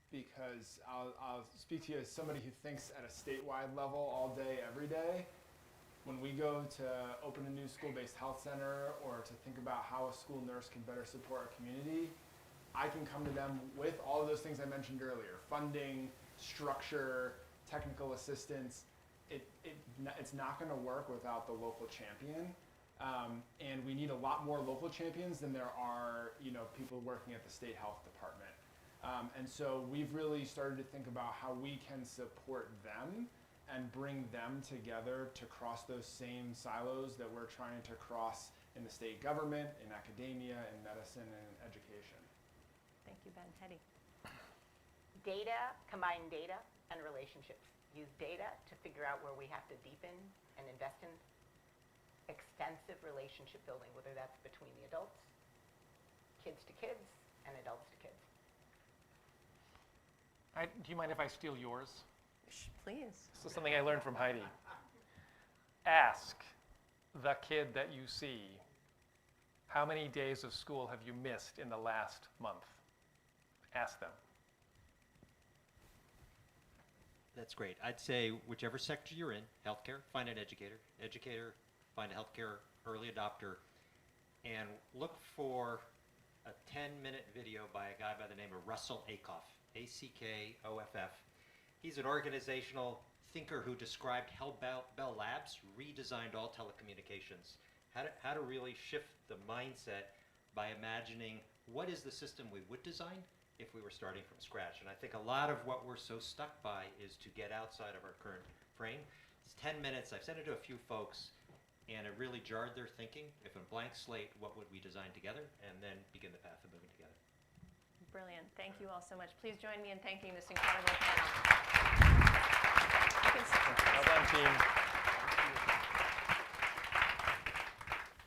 Because I'll speak to you as somebody who thinks at a statewide level all day, every day. When we go to open a new school-based health center or to think about how a school nurse can better support our community, I can come to them with all of those things I mentioned earlier: funding, structure, technical assistance. It's not going to work without the local champion, and we need a lot more local champions than there are, people working at the state health department. And so we've really started to think about how we can support them and bring them together to cross those same silos that we're trying to cross in the state government, in academia, in medicine, and in education. Thank you, Ben. Hetty. Data, combine data and relationships. Use data to figure out where we have to deepen and invest in extensive relationship building, whether that's between the adults, kids to kids, and adults to kids. Do you mind if I steal yours? Please. This is something I learned from Heidi. Ask the kid that you see, how many days of school have you missed in the last month? Ask them. That's great. I'd say whichever sector you're in, healthcare, find an educator. Educator, find a healthcare early adopter, and look for a 10-minute video by a guy by the name of Russell Ackoff, A-C-K-O-F-F. He's an organizational thinker who described how Bell Labs redesigned all telecommunications, how to really shift the mindset by imagining what is the system we would design if we were starting from scratch. And I think a lot of what we're so stuck by is to get outside of our current frame. It's 10 minutes. I've sent it to a few folks, and it really jarred their thinking. If a blank slate, what would we design together? And then begin the path of moving together. Brilliant. Thank you all so much. Please join me in thanking this incredible panel. Well done, team.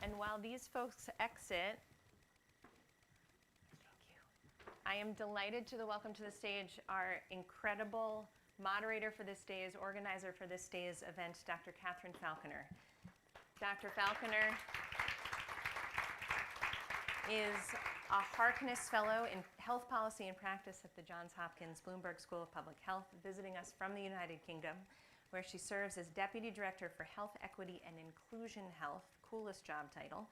And while these folks exit, I am delighted to welcome to the stage our incredible moderator for this day's, organizer for this day's event, Dr. Catherine Falconer. Dr. Falconer is a Harkness Fellow in Health Policy and Practice at the Johns Hopkins Bloomberg School of Public Health, visiting us from the United Kingdom, where she serves as Deputy Director for Health Equity and Inclusion Health, coolest job title,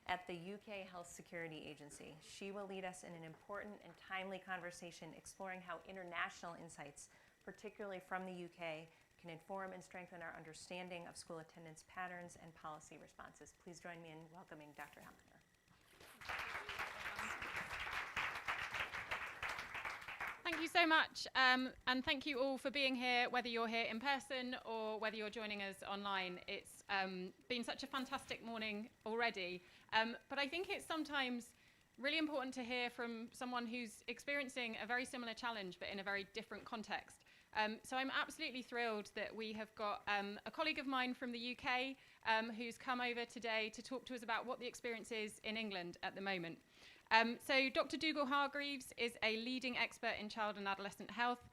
at the UK Health Security Agency. She will lead us in an important and timely conversation exploring how international insights, particularly from the UK, can inform and strengthen our understanding of school attendance patterns and policy responses. Please join me in welcoming Dr. Falconer. Thank you so much, and thank you all for being here, whether you're here in person or whether you're joining us online. It's been such a fantastic morning already, but I think it's sometimes really important to hear from someone who's experiencing a very similar challenge, but in a very different context. So I'm absolutely thrilled that we have got a colleague of mine from the UK who's come over today to talk to us about what the experience is in England at the moment. So Dr. Dougal Hargreaves is a leading expert in child and adolescent health.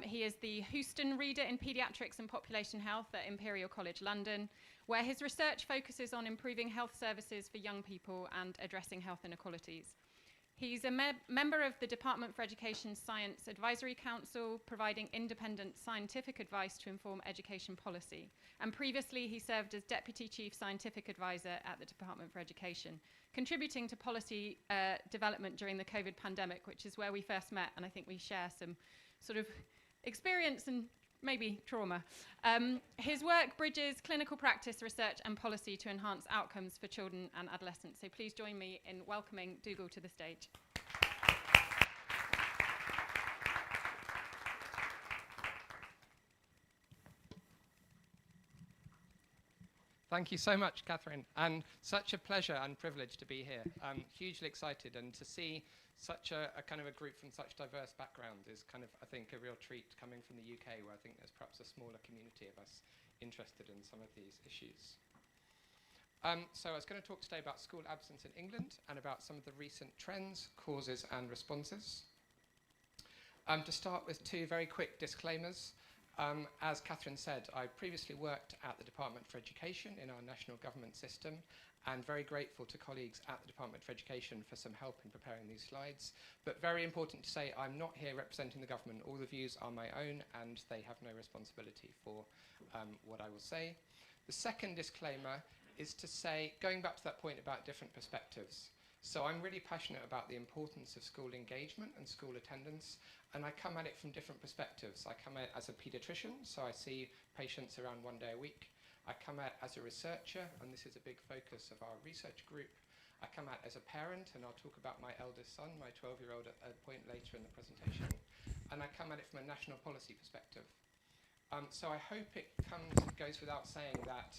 He is the Houston Reader in Pediatrics and Population Health at Imperial College London, where his research focuses on improving health services for young people and addressing health inequalities. He's a member of the Department for Education Science Advisory Council, providing independent scientific advice to inform education policy. And previously, he served as Deputy Chief Scientific Advisor at the Department for Education, contributing to policy development during the COVID pandemic, which is where we first met, and I think we share some sort of experience and maybe trauma. His work bridges clinical practice, research, and policy to enhance outcomes for children and adolescents. So please join me in welcoming Dougal to the stage. Thank you so much, Catherine, and such a pleasure and privilege to be here. I'm hugely excited, and to see such a kind of a group from such diverse backgrounds is kind of, I think, a real treat coming from the UK, where I think there's perhaps a smaller community of us interested in some of these issues. So I was going to talk today about school absence in England and about some of the recent trends, causes, and responses. To start with two very quick disclaimers. As Catherine said, I previously worked at the Department for Education in our national government system, and very grateful to colleagues at the Department for Education for some help in preparing these slides. But very important to say, I'm not here representing the government. All the views are my own, and they have no responsibility for what I will say. The second disclaimer is to say, going back to that point about different perspectives. So I'm really passionate about the importance of school engagement and school attendance, and I come at it from different perspectives. I come at it as a pediatrician, so I see patients around 1 day a week. I come at it as a researcher, and this is a big focus of our research group. I come at it as a parent, and I'll talk about my eldest son, my 12-year-old, at a point later in the presentation. And I come at it from a national policy perspective. So I hope it goes without saying that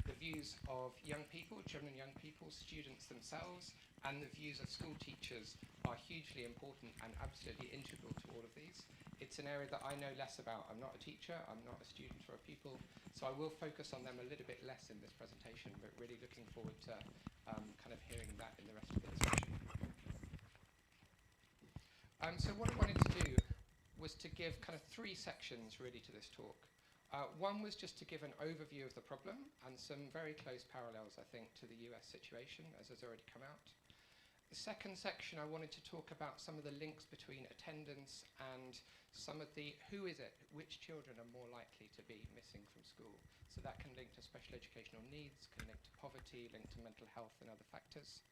the views of young people, children and young people, students themselves, and the views of school teachers are hugely important and absolutely integral to all of these. It's an area that I know less about. I'm not a teacher, I'm not a student or a pupil, so I will focus on them a little bit less in this presentation, but really looking forward to kind of hearing that in the rest of the discussion. So what I wanted to do was to give kind of 3 sections really to this talk. One was just to give an overview of the problem and some very close parallels, I think, to the US situation, as has already come out. The second section, I wanted to talk about some of the links between attendance and some of the who is it, which children are more likely to be missing from school. So that can link to special educational needs, can link to poverty, link to mental health and other factors.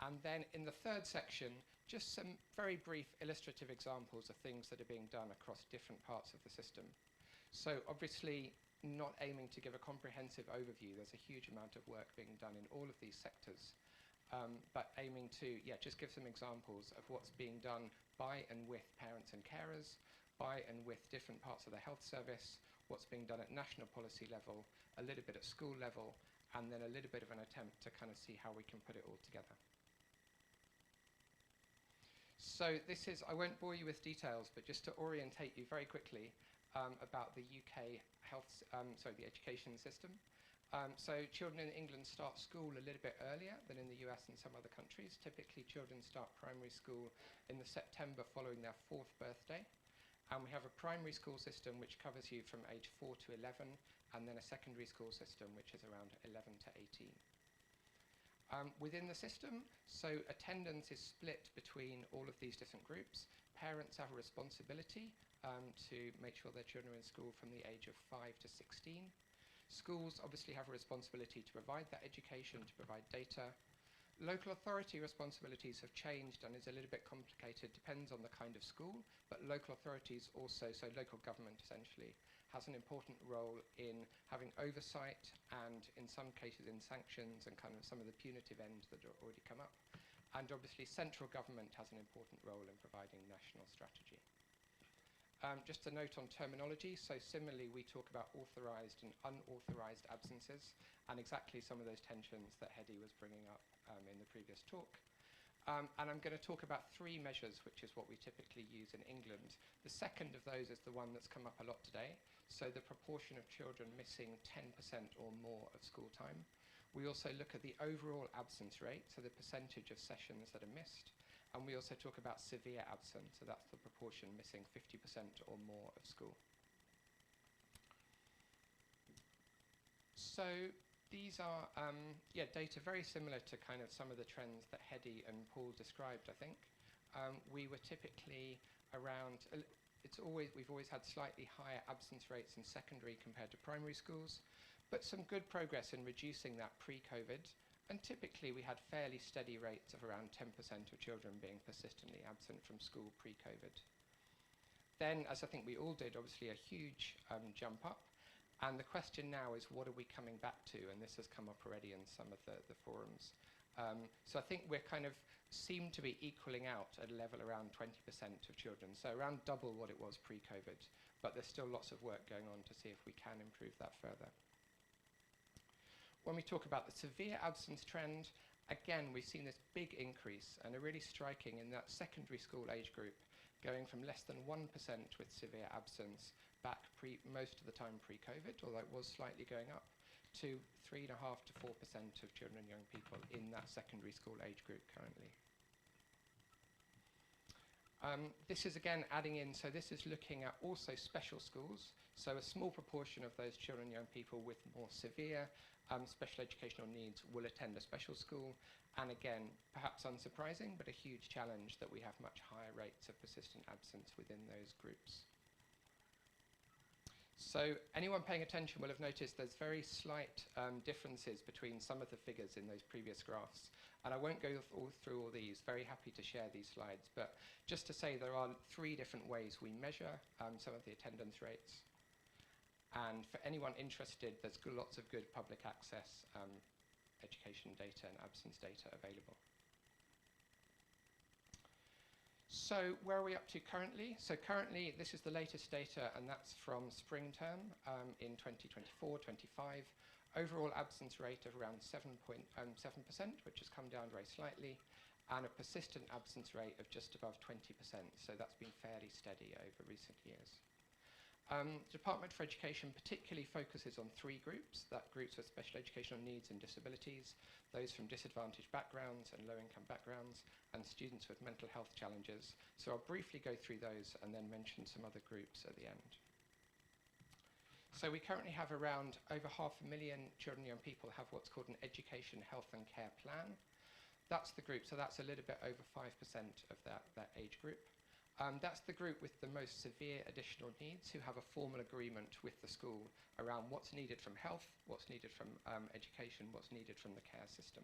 And then in the third section, just some very brief illustrative examples of things that are being done across different parts of the system. So obviously, not aiming to give a comprehensive overview, there's a huge amount of work being done in all of these sectors, but aiming to just give some examples of what's being done by and with parents and carers, by and with different parts of the health service, what's being done at national policy level, a little bit at school level, and then a little bit of an attempt to kind of see how we can put it all together. So this is, I won't bore you with details, but just to orientate you very quickly about the UK the education system. So children in England start school a little bit earlier than in the US and some other countries. Typically children start primary school in the September following their 4th birthday. And we have a primary school system which covers you from age 4 to 11, and then a secondary school system which is around 11 to 18. Within the system, so attendance is split between all of these different groups. Parents have a responsibility to make sure their children are in school from the age of 5 to 16. Schools obviously have a responsibility to provide that education, to provide data. Local authority responsibilities have changed and is a little bit complicated, depends on the kind of school, but local authorities also, so local government essentially, has an important role in having oversight and in some cases in sanctions and kind of some of the punitive ends that have already come up. And obviously central government has an important role in providing national strategy. Just a note on terminology, so similarly we talk about authorised and unauthorised absences and exactly some of those tensions that Hedy was bringing up in the previous talk. And I'm going to talk about 3 measures, which is what we typically use in England. The second of those is the one that's come up a lot today, so the proportion of children missing 10% or more of school time. We also look at the overall absence rate, so the percentage of sessions that are missed. And we also talk about severe absence, so that's the proportion missing 50% or more of school. So these are data very similar to kind of some of the trends that Hedy and Paul described, I think. We were typically around, we've always had slightly higher absence rates in secondary compared to primary schools, but some good progress in reducing that pre-COVID. And typically we had fairly steady rates of around 10% of children being persistently absent from school pre-COVID. Then, as I think we all did, obviously a huge jump up. And the question now is, what are we coming back to? And this has come up already in some of the forums. So I think we're kind of seem to be equaling out at a level around 20% of children. So around double what it was pre-COVID. But there's still lots of work going on to see if we can improve that further. When we talk about the severe absence trend, again, we've seen this big increase and are really striking in that secondary school age group, going from less than 1% with severe absence back most of the time pre-COVID, although it was slightly going up, to 3.5% to 4% of children and young people in that secondary school age group currently. This is again adding in, so this is looking at also special schools, so a small proportion of those children and young people with more severe special educational needs will attend a special school, and again, perhaps unsurprising, but a huge challenge that we have much higher rates of persistent absence within those groups. So anyone paying attention will have noticed there's very slight differences between some of the figures in those previous graphs. And I won't go through all these, very happy to share these slides, but just to say there are 3 different ways we measure some of the attendance rates. And for anyone interested, there's lots of good public access education data and absence data available. So where are we up to currently? So currently, this is the latest data, and that's from spring term in 2024-25. Overall absence rate of around 7%, which has come down very slightly, and a persistent absence rate of just above 20%. So that's been fairly steady over recent years. The Department for Education particularly focuses on 3 groups, that groups with special educational needs and disabilities, those from disadvantaged backgrounds and low-income backgrounds, and students with mental health challenges. So I'll briefly go through those and then mention some other groups at the end. So we currently have around over 500,000 children and young people have what's called an education, health and care plan. That's the group, so that's a little bit over 5% of that age group. That's the group with the most severe additional needs who have a formal agreement with the school around what's needed from health, what's needed from education, what's needed from the care system.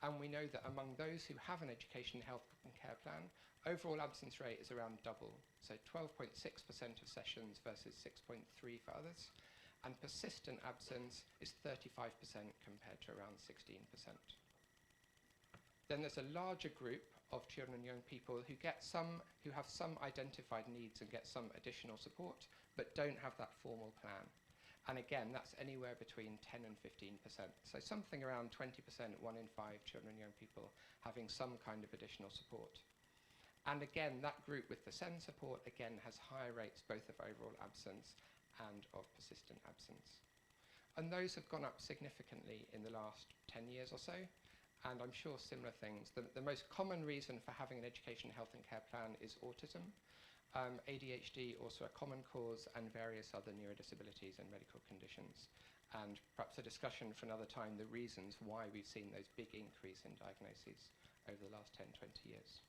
And we know that among those who have an education, health and care plan, overall absence rate is around double. So 12.6% of sessions versus 6.3% for others. And persistent absence is 35% compared to around 16%. Then there's a larger group of children and young people who have some identified needs and get some additional support, but don't have that formal plan. And again, that's anywhere between 10 and 15%. So something around 20%, 1 in 5 children and young people having some kind of additional support. And again, that group with the SEND support, again, has higher rates both of overall absence and of persistent absence. And those have gone up significantly in the last 10 years or so. And I'm sure similar things. The most common reason for having an education, health and care plan is autism. ADHD, also a common cause, and various other neurodisabilities and medical conditions. And perhaps a discussion for another time, the reasons why we've seen those big increase in diagnoses over the last 10, 20 years.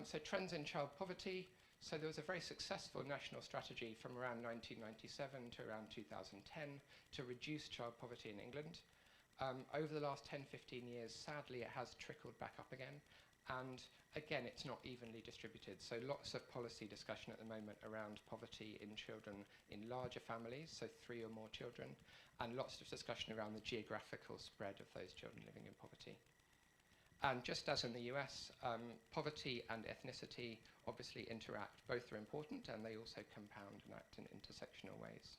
So trends in child poverty. So there was a very successful national strategy from around 1997 to around 2010 to reduce child poverty in England. Over the last 10, 15 years, sadly, it has trickled back up again. And again, it's not evenly distributed. So lots of policy discussion at the moment around poverty in children in larger families, so 3 or more children, and lots of discussion around the geographical spread of those children living in poverty. And just as in the US, poverty and ethnicity obviously interact. Both are important, and they also compound and act in intersectional ways.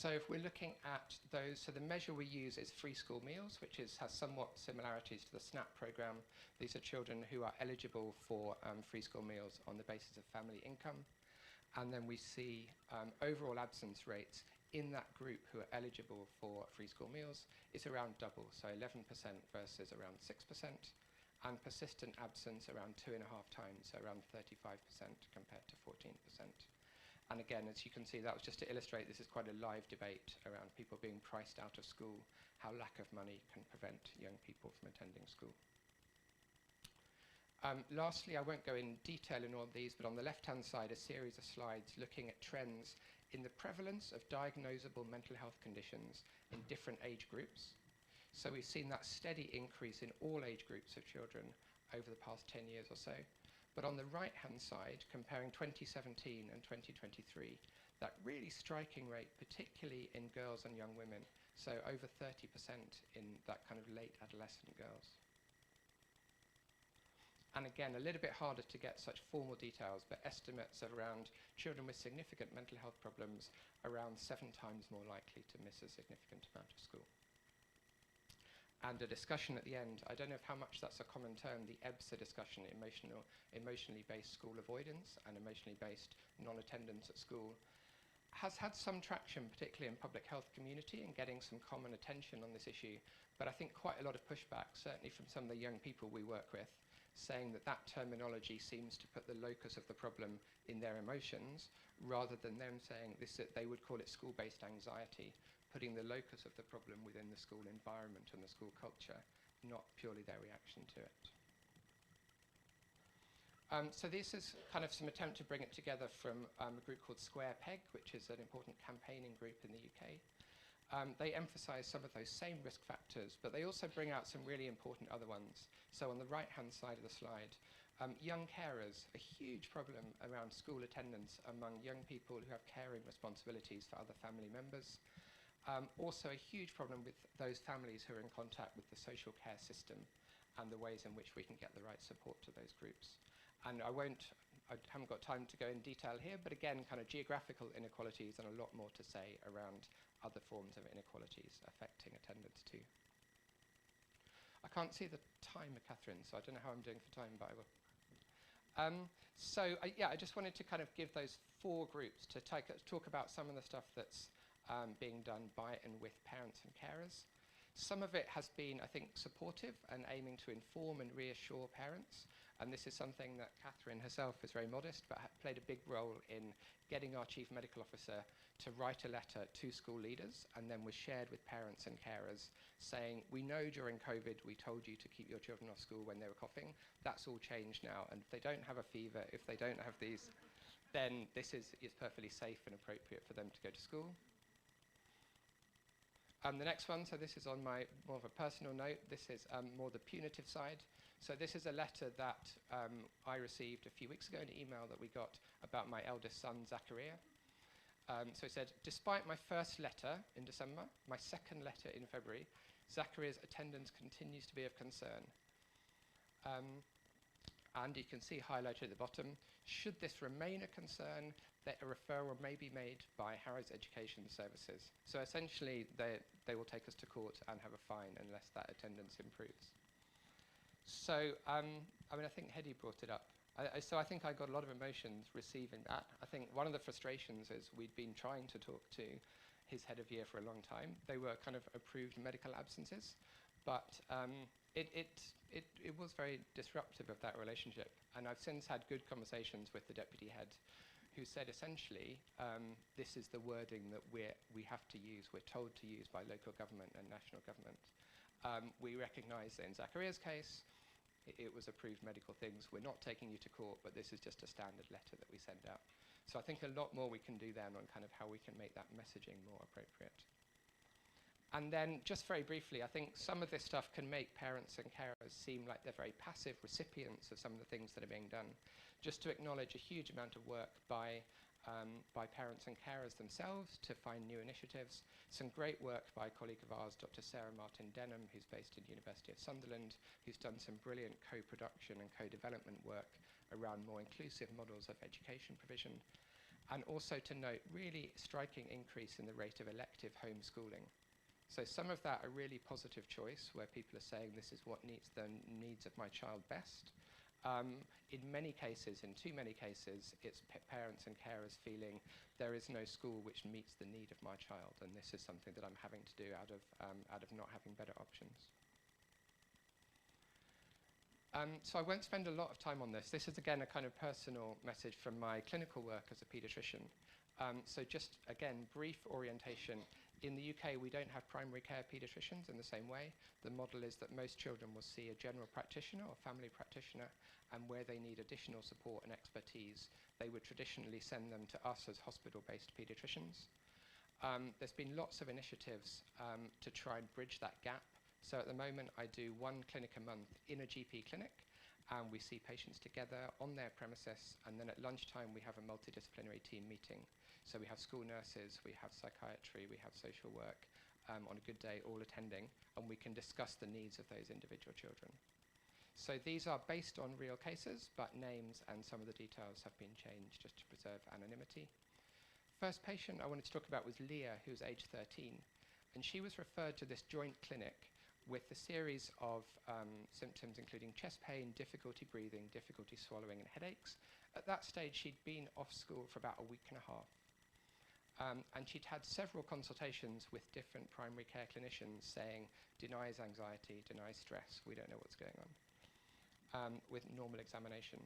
So if we're looking at those, so the measure we use is free school meals, which has somewhat similarities to the SNAP program. These are children who are eligible for free school meals on the basis of family income. And then we see overall absence rates in that group who are eligible for free school meals is around double, so 11% versus around 6%, and persistent absence around 2.5 times, so around 35% compared to 14%. And again, as you can see, that was just to illustrate this is quite a live debate around people being priced out of school, how lack of money can prevent young people from attending school. Lastly, I won't go in detail in all of these, but on the left-hand side, a series of slides looking at trends in the prevalence of diagnosable mental health conditions in different age groups. So we've seen that steady increase in all age groups of children over the past 10 years or so. But on the right-hand side, comparing 2017 and 2023, that really striking rate, particularly in girls and young women, so over 30% in that kind of late adolescent girls. And again, a little bit harder to get such formal details, but estimates of around children with significant mental health problems around 7 times more likely to miss a significant amount of school. And a discussion at the end, I don't know how much that's a common term, the EBSA discussion, emotionally based school avoidance and emotionally based non-attendance at school, has had some traction, particularly in public health community, and getting some common attention on this issue. But I think quite a lot of pushback, certainly from some of the young people we work with, saying that that terminology seems to put the locus of the problem in their emotions, rather than them saying this, they would call it school-based anxiety, putting the locus of the problem within the school environment and the school culture, not purely their reaction to it. So this is kind of some attempt to bring it together from a group called Square Peg, which is an important campaigning group in the UK. They emphasize some of those same risk factors, but they also bring out some really important other ones. So on the right-hand side of the slide, young carers, a huge problem around school attendance among young people who have caring responsibilities for other family members. Also a huge problem with those families who are in contact with the social care system and the ways in which we can get the right support to those groups. And I haven't got time to go in detail here, but again, kind of geographical inequalities and a lot more to say around other forms of inequalities affecting attendance too. I can't see the timer, Catherine, so I don't know how I'm doing for time, but I will. I just wanted to kind of give those 4 groups to talk about some of the stuff that's being done by and with parents and carers. Some of it has been, I think, supportive and aiming to inform and reassure parents. And this is something that Catherine herself is very modest, but played a big role in getting our Chief Medical Officer to write a letter to school leaders, and then was shared with parents and carers saying, we know during COVID we told you to keep your children off school when they were coughing. That's all changed now. And if they don't have a fever, if they don't have these, then this is perfectly safe and appropriate for them to go to school. The next one, so this is on my more of a personal note. This is more the punitive side. So this is a letter that I received a few weeks ago, an email that we got about my eldest son, Zachariah. So it said, despite my first letter in December, my second letter in February, Zachariah's attendance continues to be of concern. And you can see highlighted at the bottom, should this remain a concern, that a referral may be made by Harrow's Education Services. So essentially, they will take us to court and have a fine unless that attendance improves. So, I think Hedy brought it up. So I think I got a lot of emotions receiving that. I think one of the frustrations is we'd been trying to talk to his head of year for a long time. They were kind of approved medical absences, but it was very disruptive of that relationship. And I've since had good conversations with the deputy head, who said essentially, this is the wording that we have to use, we're told to use by local government and national government. We recognise that in Zachariah's case, it was approved medical things. We're not taking you to court, but this is just a standard letter that we send out. So I think a lot more we can do then on kind of how we can make that messaging more appropriate. And then, just very briefly, I think some of this stuff can make parents and carers seem like they're very passive recipients of some of the things that are being done. Just to acknowledge a huge amount of work by parents and carers themselves to find new initiatives. Some great work by a colleague of ours, Dr. Sarah Martin-Denham, who's based in University of Sunderland, who's done some brilliant co-production and co-development work around more inclusive models of education provision. And also to note, really striking increase in the rate of elective homeschooling. So some of that a really positive choice where people are saying this is what meets the needs of my child best. In many cases, in too many cases, it's parents and carers feeling there is no school which meets the need of my child, and this is something that I'm having to do out of not having better options. So I won't spend a lot of time on this. This is, again, a kind of personal message from my clinical work as a paediatrician. So just, again, brief orientation. In the UK, we don't have primary care paediatricians in the same way. The model is that most children will see a general practitioner or family practitioner, and where they need additional support and expertise, they would traditionally send them to us as hospital-based paediatricians. There's been lots of initiatives to try and bridge that gap. So at the moment, I do one clinic a month in a GP clinic, and we see patients together on their premises, and then at lunchtime, we have a multidisciplinary team meeting. So we have school nurses, we have psychiatry, we have social work, on a good day, all attending, and we can discuss the needs of those individual children. So these are based on real cases, but names and some of the details have been changed just to preserve anonymity. First patient I wanted to talk about was Leah, who's age 13, and she was referred to this joint clinic with a series of symptoms including chest pain, difficulty breathing, difficulty swallowing, and headaches. At that stage, she'd been off school for about a week and a half. And she'd had several consultations with different primary care clinicians saying, denies anxiety, denies stress, we don't know what's going on, with normal examination.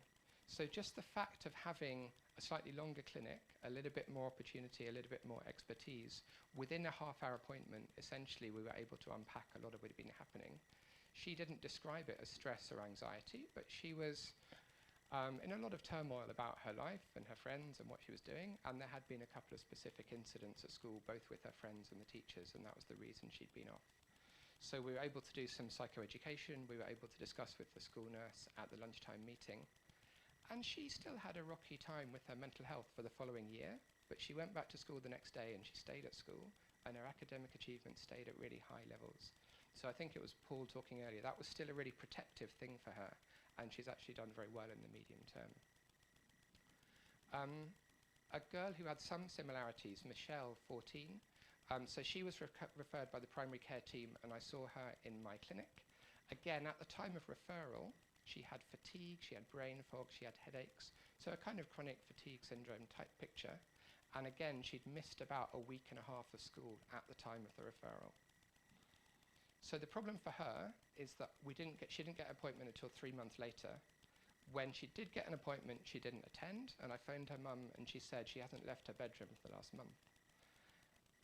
So just the fact of having a slightly longer clinic, a little bit more opportunity, a little bit more expertise, within a half-hour appointment, essentially we were able to unpack a lot of what had been happening. She didn't describe it as stress or anxiety, but she was in a lot of turmoil about her life and her friends and what she was doing, and there had been a couple of specific incidents at school, both with her friends and the teachers, and that was the reason she'd been off. So we were able to do some psychoeducation, we were able to discuss with the school nurse at the lunchtime meeting, and she still had a rocky time with her mental health for the following year, but she went back to school the next day and she stayed at school, and her academic achievements stayed at really high levels. So I think it was Paul talking earlier, that was still a really protective thing for her, and she's actually done very well in the medium term. A girl who had some similarities, Michelle, 14, so she was referred by the primary care team, and I saw her in my clinic. Again, at the time of referral, she had fatigue, she had brain fog, she had headaches, so a kind of chronic fatigue syndrome type picture. And again, she'd missed about a week and a half of school at the time of the referral. So the problem for her is that she didn't get an appointment until 3 months later. When she did get an appointment, she didn't attend, and I phoned her mum and she said she hasn't left her bedroom for the last month.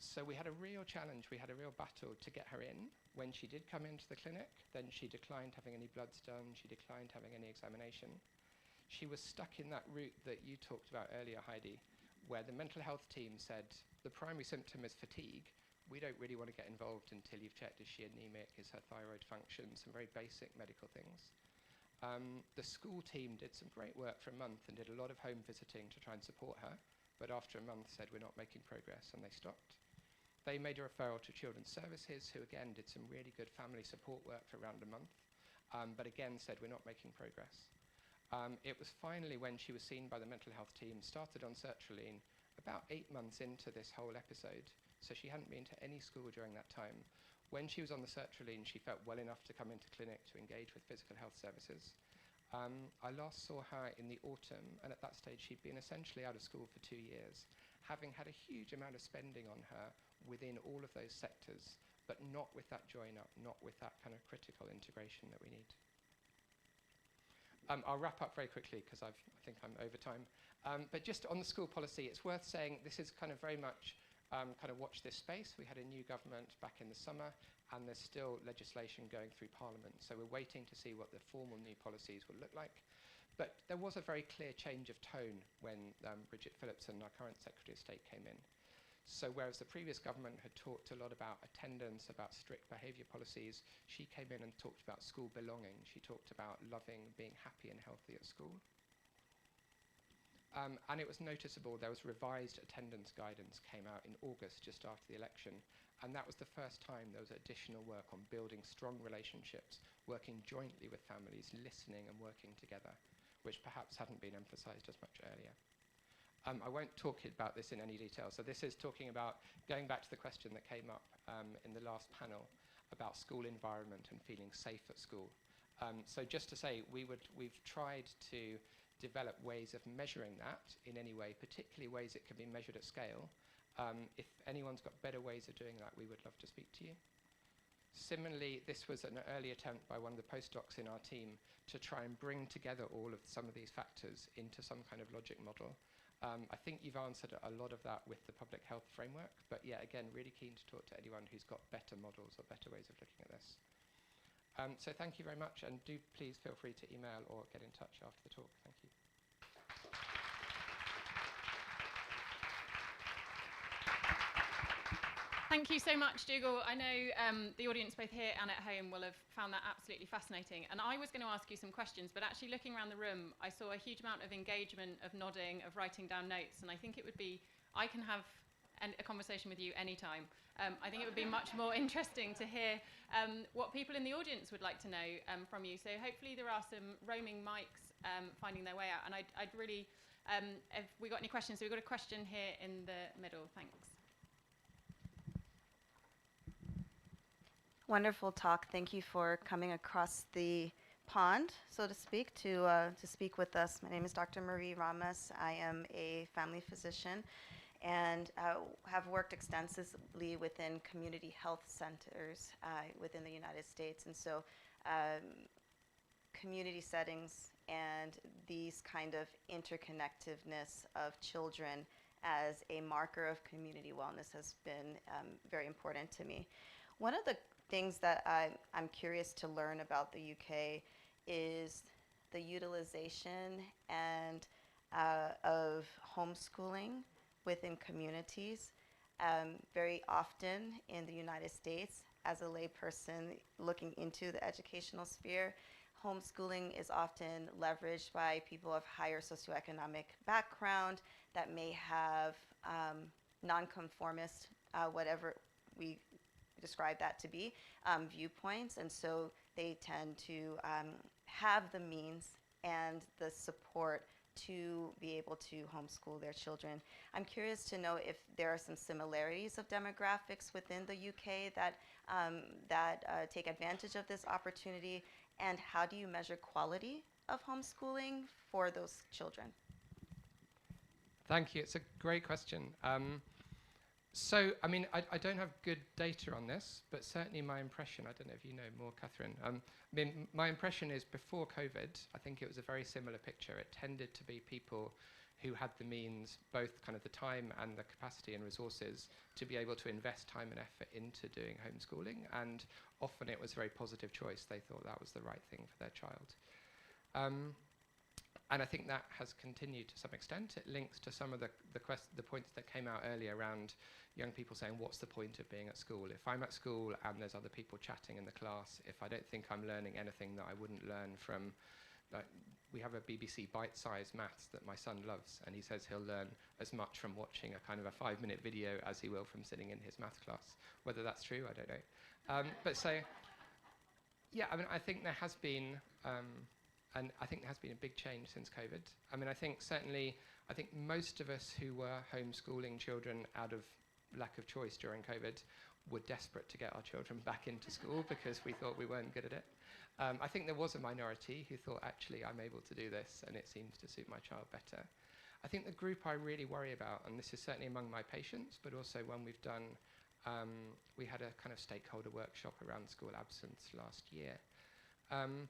So we had a real challenge, we had a real battle to get her in. When she did come into the clinic, then she declined having any bloods done, she declined having any examination. She was stuck in that route that you talked about earlier, Heidi, where the mental health team said, the primary symptom is fatigue. We don't really want to get involved until you've checked, is she anemic, is her thyroid function, some very basic medical things. The school team did some great work for a month and did a lot of home visiting to try and support her, but after a month said we're not making progress, and they stopped. They made a referral to Children's Services, who again did some really good family support work for around a month, but again said we're not making progress. It was finally when she was seen by the mental health team, started on sertraline, about 8 months into this whole episode, so she hadn't been to any school during that time. When she was on the sertraline, she felt well enough to come into clinic to engage with physical health services. I last saw her in the autumn, and at that stage she'd been essentially out of school for 2 years, having had a huge amount of spending on her within all of those sectors, but not with that join-up, not with that kind of critical integration that we need. I'll wrap up very quickly because I think I'm over time. But just on the school policy, it's worth saying this is kind of very much kind of watch this space. We had a new government back in the summer, and there's still legislation going through Parliament. So we're waiting to see what the formal new policies will look like. But there was a very clear change of tone when Bridget Phillipson, our current Secretary of State, came in. So whereas the previous government had talked a lot about attendance, about strict behaviour policies, she came in and talked about school belonging. She talked about loving, being happy and healthy at school. And it was noticeable, there was revised attendance guidance came out in August, just after the election, and that was the first time there was additional work on building strong relationships, working jointly with families, listening and working together, which perhaps hadn't been emphasised as much earlier. I won't talk about this in any detail. So this is talking about going back to the question that came up in the last panel about school environment and feeling safe at school. So just to say, we've tried to develop ways of measuring that in any way, particularly ways it can be measured at scale. If anyone's got better ways of doing that, we would love to speak to you. Similarly, this was an early attempt by one of the postdocs in our team to try and bring together all of some of these factors into some kind of logic model. I think you've answered a lot of that with the public health framework, but yeah, again, really keen to talk to anyone who's got better models or better ways of looking at this. So thank you very much, and do please feel free to email or get in touch after the talk. Thank you. Thank you so much, Dougal. I know the audience both here and at home will have found that absolutely fascinating. And I was going to ask you some questions, but actually looking around the room, I saw a huge amount of engagement, of nodding, of writing down notes. And I think it would be, I can have a conversation with you anytime. I think it would be much more interesting to hear what people in the audience would like to know from you. So hopefully there are some roaming mics finding their way out. And I'd really, if we got any questions, so we've got a question here in the middle. Thanks. Wonderful talk. Thank you for coming across the pond, so to speak, to speak with us. My name is Dr. Marie Ramos. I am a family physician and have worked extensively within community health centers within the United States. And so community settings and these kind of interconnectiveness of children as a marker of community wellness has been very important to me. One of the things that I'm curious to learn about the UK is the utilization and of homeschooling within communities. Very often in the United States, as a layperson looking into the educational sphere, homeschooling is often leveraged by people of higher socioeconomic background that may have nonconformist, whatever we describe that to be, viewpoints, and so they tend to have the means and the support to be able to homeschool their children. I'm curious to know if there are some similarities of demographics within the UK that take advantage of this opportunity, and how do you measure quality of homeschooling for those children? Thank you. It's a great question. So, I mean, I don't have good data on this, but certainly my impression, I don't know if you know more, Catherine. I mean, my impression is before COVID, I think it was a very similar picture. It tended to be people who had the means, both kind of the time and the capacity and resources, to be able to invest time and effort into doing homeschooling. And often it was a very positive choice. They thought that was the right thing for their child. And I think that has continued to some extent. It links to some of the points that came out earlier around young people saying, what's the point of being at school? If I'm at school and there's other people chatting in the class, if I don't think I'm learning anything that I wouldn't learn from, like, we have a BBC bite-sized maths that my son loves, and he says he'll learn as much from watching a kind of a 5-minute video as he will from sitting in his maths class. Whether that's true, I don't know. But so, yeah, I mean, I think there has been, and I think there has been a big change since COVID. I mean, I think certainly, I think most of us who were homeschooling children out of lack of choice during COVID were desperate to get our children back into school because we thought we weren't good at it. I think there was a minority who thought, actually, I'm able to do this, and it seems to suit my child better. I think the group I really worry about, and this is certainly among my patients, but also when we've done, we had a kind of stakeholder workshop around school absence last year. And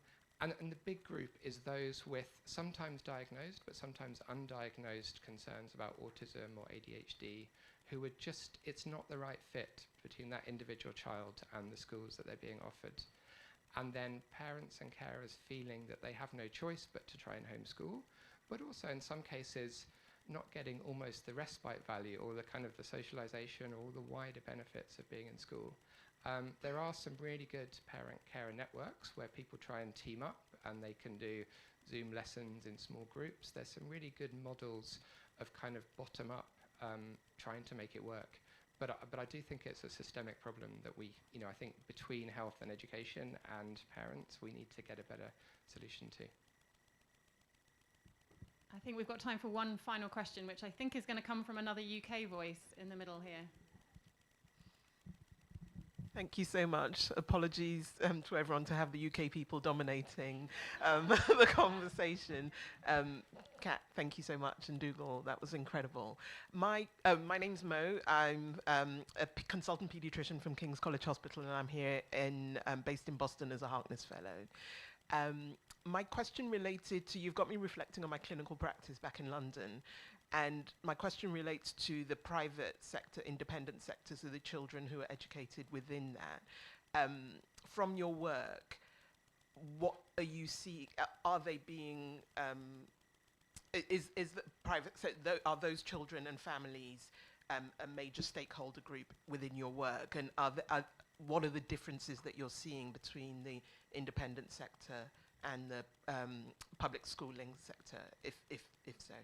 the big group is those with sometimes diagnosed, but sometimes undiagnosed concerns about autism or ADHD, who are just, it's not the right fit between that individual child and the schools that they're being offered. And then parents and carers feeling that they have no choice but to try and homeschool, but also in some cases not getting almost the respite value or the kind of the socialization or all the wider benefits of being in school. There are some really good parent-carer networks where people try and team up and they can do Zoom lessons in small groups. There's some really good models of kind of bottom-up trying to make it work. But I do think it's a systemic problem that we, I think between health and education and parents, we need to get a better solution to. I think we've got time for one final question, which I think is going to come from another UK voice in the middle here. Thank you so much. Apologies to everyone to have the UK people dominating the conversation. Kat, thank you so much, and Dougal, that was incredible. My name's Mo. I'm a consultant paediatrician from King's College Hospital, and I'm here based in Boston as a Harkness Fellow. My question related to, you've got me reflecting on my clinical practice back in London, and my question relates to the private sector, independent sector, so the children who are educated within that. From your work, what are you seeing? Are they being, is the private sector, are those children and families a major stakeholder group within your work? And what are the differences that you're seeing between the independent sector and the public schooling sector, if so?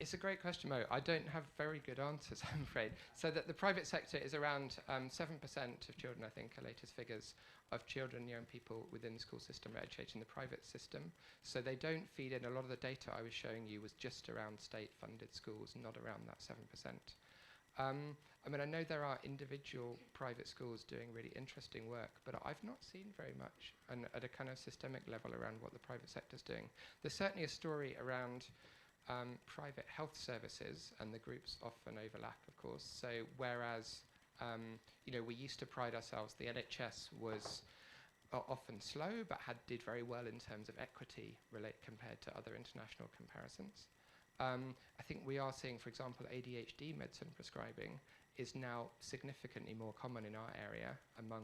It's a great question, Mo. I don't have very good answers, I'm afraid. So that the private sector is around 7% of children, I think, are latest figures, of children, young people within the school system are educated in the private system. So they don't feed in. A lot of the data I was showing you was just around state-funded schools, not around that 7%. I mean, I know there are individual private schools doing really interesting work, but I've not seen very much at a kind of systemic level around what the private sector's doing. There's certainly a story around private health services, and the groups often overlap, of course. So whereas, we used to pride ourselves, the NHS was often slow, but did very well in terms of equity compared to other international comparisons. I think we are seeing, for example, ADHD medicine prescribing is now significantly more common in our area among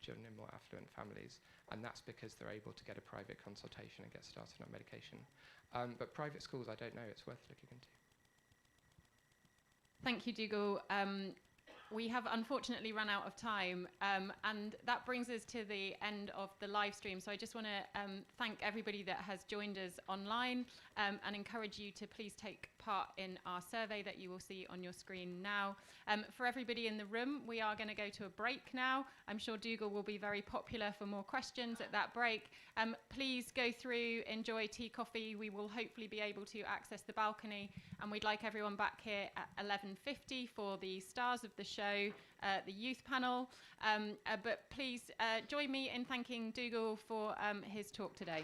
children in more affluent families, and that's because they're able to get a private consultation and get started on medication. But private schools, I don't know, it's worth looking into. Thank you, Dougal. We have unfortunately run out of time, and that brings us to the end of the live stream. So I just want to thank everybody that has joined us online and encourage you to please take part in our survey that you will see on your screen now. For everybody in the room, we are going to go to a break now. I'm sure Dougal will be very popular for more questions at that break. Please go through, enjoy tea, coffee. We will hopefully be able to access the balcony, and we'd like everyone back here at 11:50 for the stars of the show, the youth panel. But please join me in thanking Dougal for his talk today.